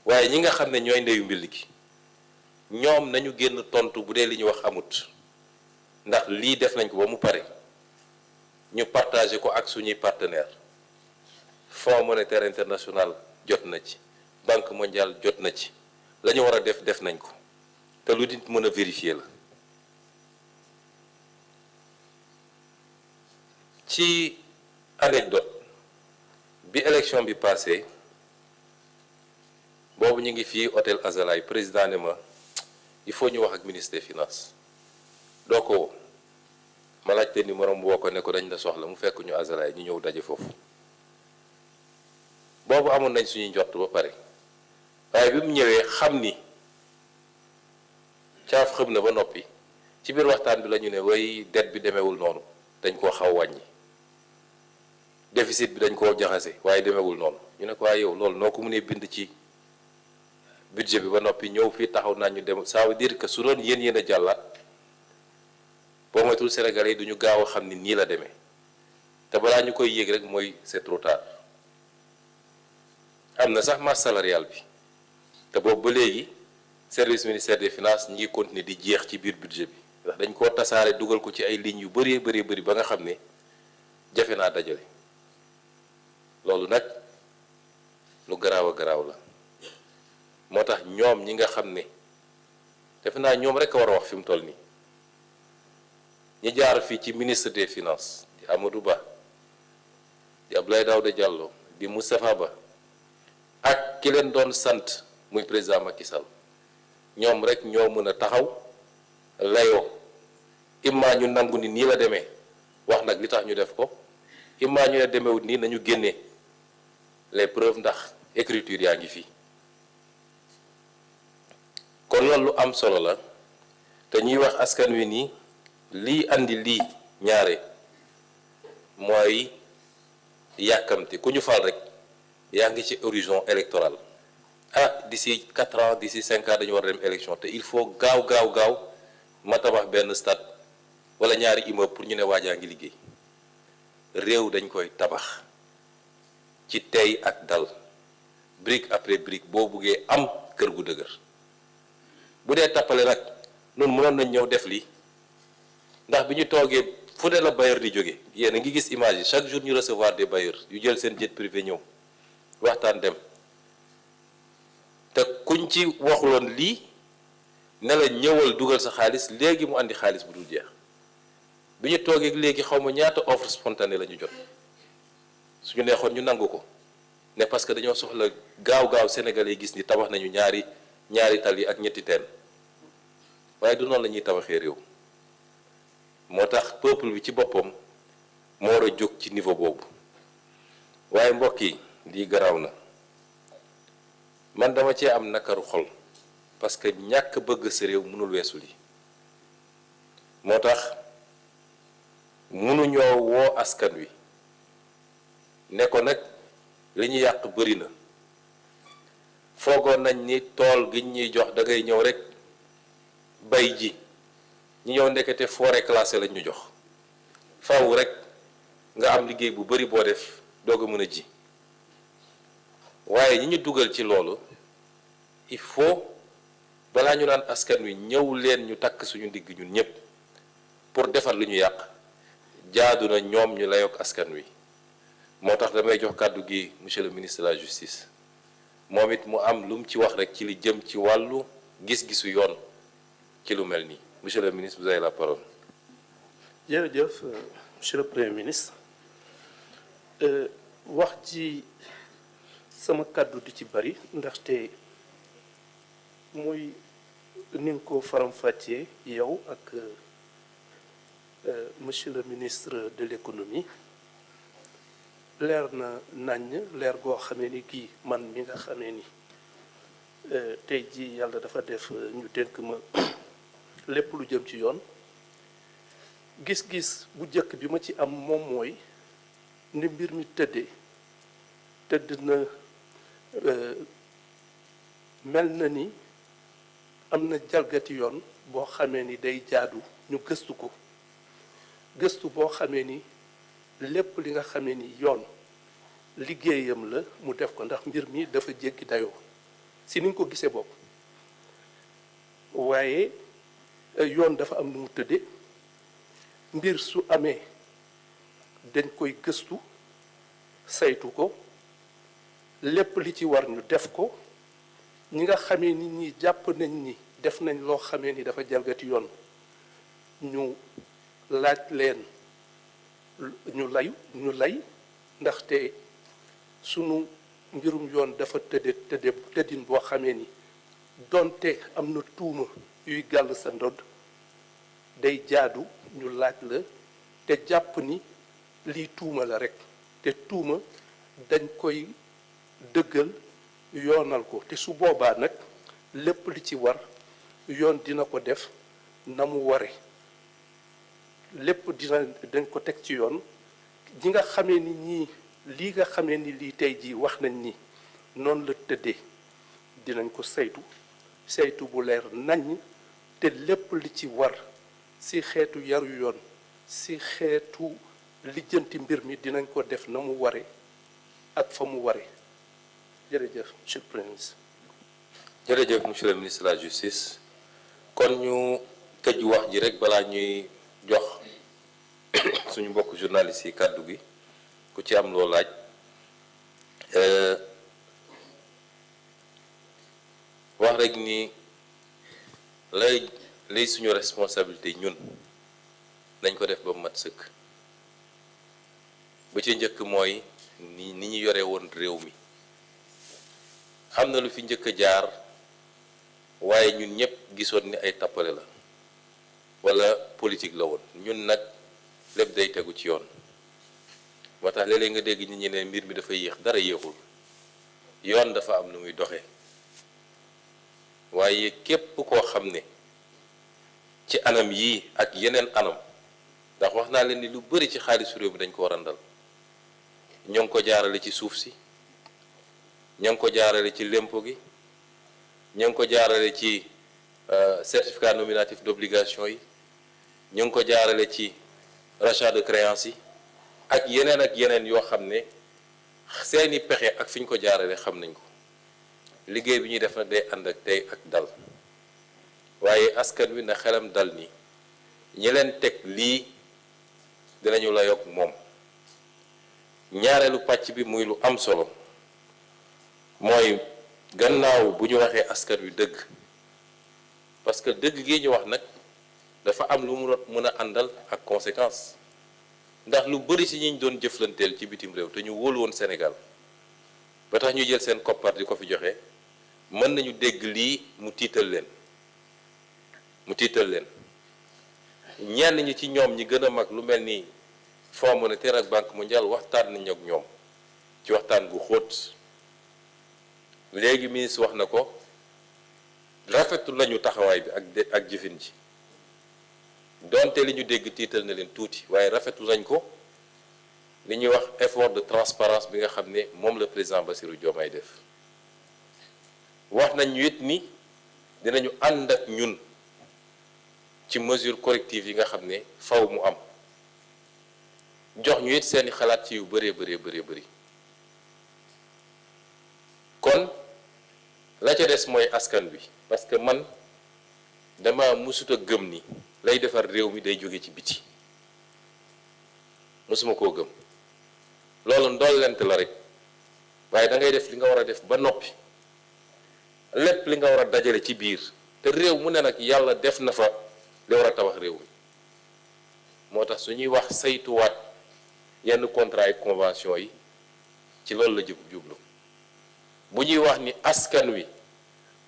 waaye ñi nga xam ne ñooy ndeyu mbill gi ñoom nañu génn tontu bu dee li ñu wax amut ndax lii def nañ ko ba mu pare ñu partagé ko ak suñuy partenaire Fonds monétaire international jot na ci Banque mondiale jot na ci la ñu war a def nañ ko te lu nit mën a vérifier la ci anecdote bi élection bi passé boobu ñu ngi fii hôtel Azalaï président ne ma il faut ñu wax ak ministre des finances doo ko ma laajte numéro mu woo ko ne ko dañ la soxla mu fekk ñu Azalaï ñu ñëw daje foofu boobu amoon nañ suñuy njort ba pare waaye bi mu ñëwee xam ni caaf xëm na ba noppi ci biir waxtaan bi la ñu ne way dette bi demeewul noonu dañ koo xaw wàññi déficit bi dañ koo jaxase waaye demeewul noonu ñu ne ko waaye yow loolu noo ko mënee bind ci budget bi ba noppi ñëw fii taxaw naa ñu dem ça veut dire que su doon yéen a jàllaat boo moytul Sénégalais yi duñu gaaw a xam ni nii la demee te balaa ñu koy yéeg rek mooy c'est trop tard am na sax masse salariale bi te boobu ba léegi service ministère des finances ñi ngi continuer di jeex ci biir budget bi ndax dañ koo tasaare dugal ko ci ay lignes yu bëree bëri ba nga xam ne jafe naa dajale loolu nag lu garaaw a garaaw la moo tax ñoom ñi nga xam ne defe naa ñoom rek a war a wax fi mu toll nii ñi jaar fii ci ministre des finances di Amadou Ba di Abdoulaye Daouda Diallo di Moustapha Ba ak ki leen doon sant muy président Macky Sall ñoom rek ñoo mën a taxaw layoo imma ñu nangu ni nii la demee wax nag li tax ñu def ko imma ñu ne demewut nii nañu génnee les preuves ndax écriture yaa ngi fii kon loolu lu am solo la te ñuy wax askan wi nii lii andi lii ñaare mooy yàkkamti ku ñu fal rek yaa ngi ci horizon électoral d'ici 4 ans d'ici 5 ans dañu war a dem élection te il faut gaaw ma tabax benn stade wala ñaari immeuble pour ñu ne waajaa ngi liggéey réew dañ koy tabax ci tey ak dal brique après brique boo buggee am kër gu dëgër bu dee tappale nag noonu mënoon nañ ñëw def lii ndax bi ñu toogee fu ne la bailleur di jóge yéen a ngi gis image yi chaque jour ñu recevoir des bailleurs yu jël seen jet privé ñëw waxtaan dem te kuñ ci waxuloon lii ne la ñëwal dugal sa xaalis léegi mu andi xaalis bu dul jeex bi ñu toogee léegi xaw ma ñaata offre spontanée la ñu jot suñu neexoon ñu nangu ko ne parce que dañoo soxla gaaw sénégalais yi gis ni tabax nañu ñaari tali ak ñetti teen waaye du noonu la ñuy tabaxee réew moo tax peuple bi ci boppam moo war a jóg ci niveau boobu waaye mbokk yi lii garaaw na man dama cee am nakaru xol parce que ñàkk bëgg sa réew mënul weesu li moo tax mënuñoo woo askan wi ne ko nag li ñu yàq bëri na foogoon nañ ni tool gi ñuy jox da ngay ñëw rek bay ji ñi ñëw ndekete forêt classée lañ ñu jox faaw rek nga am liggéey bu bëri boo def doog a mën a ji waaye ñi ñu dugal ci loolu il faut balaa ñu naan askan wi ñëw leen ñu takk suñu ndigg ñun ñëpp pour defar li ñu yàq jaadu na ñoom ñu layoog askan wi moo tax damay jox kàddu gi monsieur le ministre de la justice moom it mu am lu mu ci wax rek ci li jëm ci wàllu gis-gisu yoon ci lu mel nii monsieur le ministre vous avez la parole. jërëjëf monsieur le premier ministre wax ji sama kàddu di ci bari ndaxte muy ni nga ko faram-fàccee yow ak monsieur le ministre de l'économie leer na naññ leer goo xamee ni kii man mi nga xamee ni tey ji yàlla dafa def ñu dénk ma lépp lu jëm ci yoon gis-gis bu njëkk bi ma ci am moom mooy ni mbir mi tëdd na mel na ni am na jalgati yoon boo xamee ni day jaadu ñu gëstu ko gëstu boo xamee ni lépp li nga xamee ni yoon liggéeyam la mu def ko ndax mbir mi dafa jéggi dayoo si ni ñu ko gisee bopp waaye yoon dafa am nu mu tëdde mbir su amee dañ koy gëstu saytu ko lépp li ci war ñu def ko ñi nga xamee ni ñi jàpp nañ ni def nañ loo xamee ni dafa jalgati yoon ñu laaj leen ñu lay ndaxte sunu mbirum yoon dafa tëddin boo xamee ni donte am na tuuma yuy gàll sa ndodd day jaadu ñu laaj la te jàpp ni lii tuuma la rekk te tuuma dañ koy dëggal yoonal ko te su boobaa nag lépp li ci war yoon dina ko def na mu ware lépp dañ ko teg ci yoon ñi nga xamee ni ñii lii nga xamee ni lii tey jii wax nañ ni noonu la tëddee dinañ ko saytu bu leer naññ te lépp li ci war ci xeetu yaru yoon ci xeetu lijjanti mbir mi dinañ ko def na mu ware ak fa mu ware jërëjëf monsieur le Premier ministre. jërëjëf monsieur le ministre de la justice kon ñu tëj wax ji rek balaa ñuy jox suñu mbokk journaliste yi kàddu gi ku ci am loo laaj wax rek ni lay suñu responsabilité ñun nañ ko def ba mat sëkk ba ci njëkk mooy ni ñu yore woon réew mi am na lu fi njëkk a jaar waaye ñun ñëpp gisoon ni ay tappale la walla politique la woon ñun nag lépp day tegu ci yoon moo tax léeg-léeg nga dégg nit ñi ne mbir mi dafa yéex dara yéexul yoon dafa am nu muy doxee waaye képp koo xam ne ci anam yii ak yeneen anam ndax wax naa leen ni lu bari ci xaalisu réew mi dañ ko randal ñoo ngi ko jaarale ci suuf si ñoo ngi ko jaarale ci lempo gi ñoo ngi ko jaarale ci certificat nominatif d'obligation yi ñoo ngi ko jaarale ci rachat de créance yi ak yeneen yoo xam ne seeni pexe ak fi ñu ko jaarale xam nañ ko liggéey bi ñuy def nag day ànd ak tey ak dal waaye askan wi na xelam dal ni ñi leen teg lii dinañu la yokk moom ñaareelu pàcc bi muy lu am solo mooy gannaaw bu ñu waxee askan wi dëgg parce que dëgg gi ñu wax nag dafa am lu mu mën a àndal ak conséquence ndax lu bari ci ñi ñu doon jëflanteel ci bitim réew te ñu wóolu woon Sénégal ba tax ñu jël seen koppar di ko fi joxe mën nañu dégg lii mu tiital leen ñenn ñi ci ñoom ñi gën a mag lu mel ni Fonds monétaire ak Banque mondiale waxtaan nañu ak ñoom ci waxtaan bu xóot léegi ministre wax na ko rafetu lañu taxawaay bi ak jëfin ji donte li ñu dégg tiital na leen tuuti waaye rafetu nañ ko li ñuy wax effort de transparence bi nga xam ne moom la président Bassirou Diomaye def wax nañ ñu it ni dinañu ànd ak ñun ci mesure corrective yi nga xam ne faw mu am jox ñu it seeni xalaat ci yu bëree bëri kon la ca des mooy askan bi parce que man dama mësuta gëm ni lay defar réew mi day jóge ci biti mësuma koo gëm loolu ndollent la rek waaye da ngay def li nga war a def ba noppi lépp li nga war a dajale ci biir te réew mu ne nag yàlla def na fa li war a tabax réew mi moo tax su ñuy wax saytuwaat yenn contrat et convention yi ci loolu la jublu bu ñuy wax ni askan wi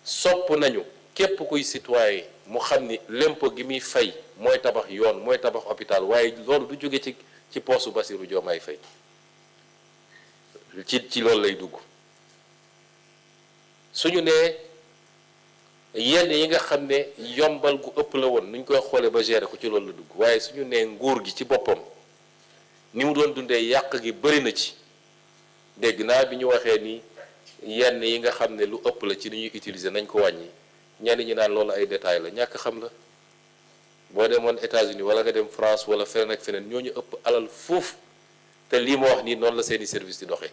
sopp nañu képp kuy citoyen mu xam ni l'impôt gi muy fay mooy tabax yoon mooy tabax hôpital waaye loolu du jóge ci poosu Bassirou Diomaye Faye ci loolu lay dugg suñu nee yenn yi nga xam ne yombal gu ëpp la woon nuñ koy xoolee ba gérer ko ci loolu la dugg waaye suñu nee nguur gi ci boppam ni mu doon dundee yàq gi bëri na ci dégg naa bi ñu waxee ni yenn yi nga xam ne lu ëpp la ci ni ñuy utiliser nañ ko wàññi ñenn ñi naan loolu ay détails la ñàkk xam la boo demoon États-Unis wala nga dem France wala feneen ak feneen ñooñu ëpp alal foofu te lii ma wax nii noonu la seeni service di doxee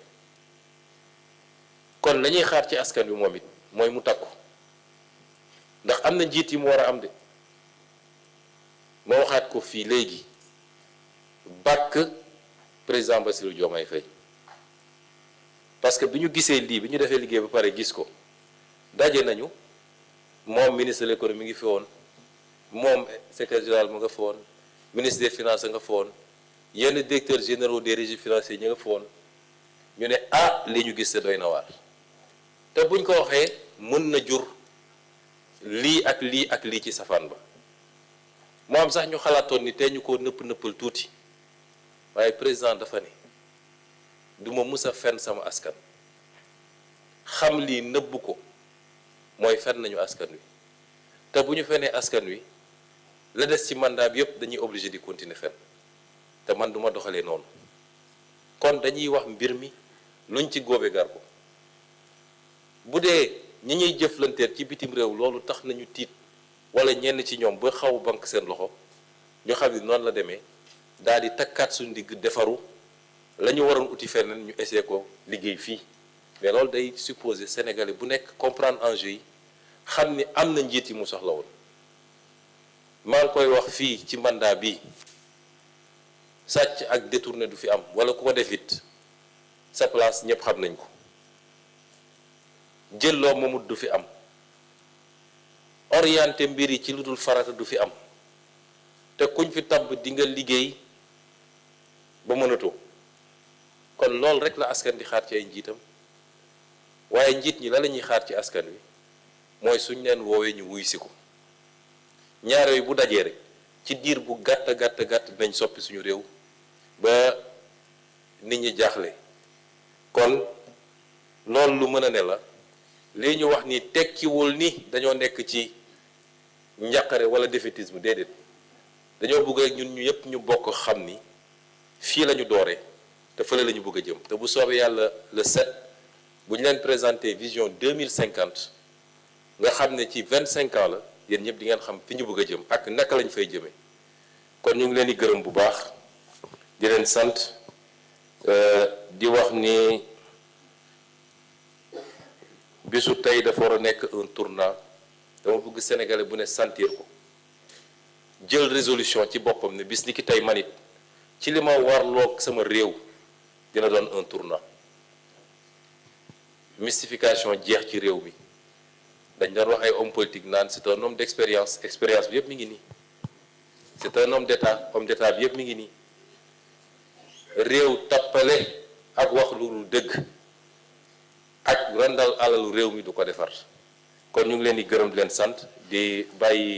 kon la ñuy xaar ci askan wi moom it mooy mu takku ndax am na njiit yi mu war a am de ma waxaat ko fii léegi bàkk président Bassirou Diomaye Faye parce que bi ñu gisee lii bi ñu defee liggéey ba pare gis ko daje nañu moom ministre de l'économie ngi fi woon moom secrétaire général mu nga fa woon ministre des finances nga fa woon yenn directeurs généraux des régies financiers ñu nga fa woon ñu ne li ñu gis te doy na waar te buñ ko waxee mën na jur lii ak lii ak lii ci safaan ba moom sax ñu xalaatoon ni tey ñu ko nëppal tuuti waaye président dafa ne du ma mus a fen sama askan xam lii nëbb ko mooy fen nañu askan wi te bu ñu fenee askan wi la des ci mandat bi yëpp dañuy obligé di continuer fen te man duma doxalee noonu kon dañuy wax mbir mi luñ ci góobe gar ko bu dee ñi ñuy jëflanteel ci bitim réew loolu tax nañu tiit wala ñenn ci ñoom ba xaw banque seen loxo ñu xam ni noonu la demee daal di takkaat suñu digg defaru la ñu waroon uti feneen ñu essayé ko liggéey fii mais loolu day supposé sénégalais bu nekk comprendre enjeu yi xam ni am na njiit yi mu soxla woon maa ngi koy wax fii ci mandat bi sàcc ak détourné du fi am wala ku ko def it sa place ñëpp xam nañ ko jël loo moomut du fi am orienté mbir yi ci lu dul farata du fi am te kuñ fi tabb di nga liggéey ba mënatoo kon loolu rek la askan di xaar ci ay njiitam waaye njiit ñi la ñuy xaar ci askan wi mooy suñ leen woowee ñu wuy si ko ñaar yooyu bu dajee rek ci diir bu gàtt nañ soppi suñu réew ba nit ñi jaaxle kon loolu lu mën a ne la lii ñu wax ni tekkiwul ni dañoo nekk ci njàqare wala défaitisme déedéet dañoo bëgg rek ñun ñu yépp ñu bokk xam ni fii la ñu dooree te fële la ñu bëgg a jëm te bu soobee yàlla le 7 bu ñu leen présenté vision 2050 nga xam ne ci 25 ans la yéen ñëpp di ngeen xam fi ñu bëgg a jëm ak naka lañ fay jëmee kon ñu ngi leen di gërëm bu baax di leen sant di wax ni bisu tey dafa war a nekk un tournant dama bëgg sénégalais bu ne sentir ko jël résolution ci boppam ne bis ni ki tey manit ci li ma warloog sama réew dina doon un tournant mystification jeex ci réew mi dañ doon wax ay homme politique naan c'est un homme d'expérience expérience bi yëpp mi ngi nii c'est un homme d'état bi yëpp mi ngi nii réew tappale ak wax lu dëgg ak randal alalu réew mi du ko defar kon ñu ngi leen di gërëm di leen sant di bàyyi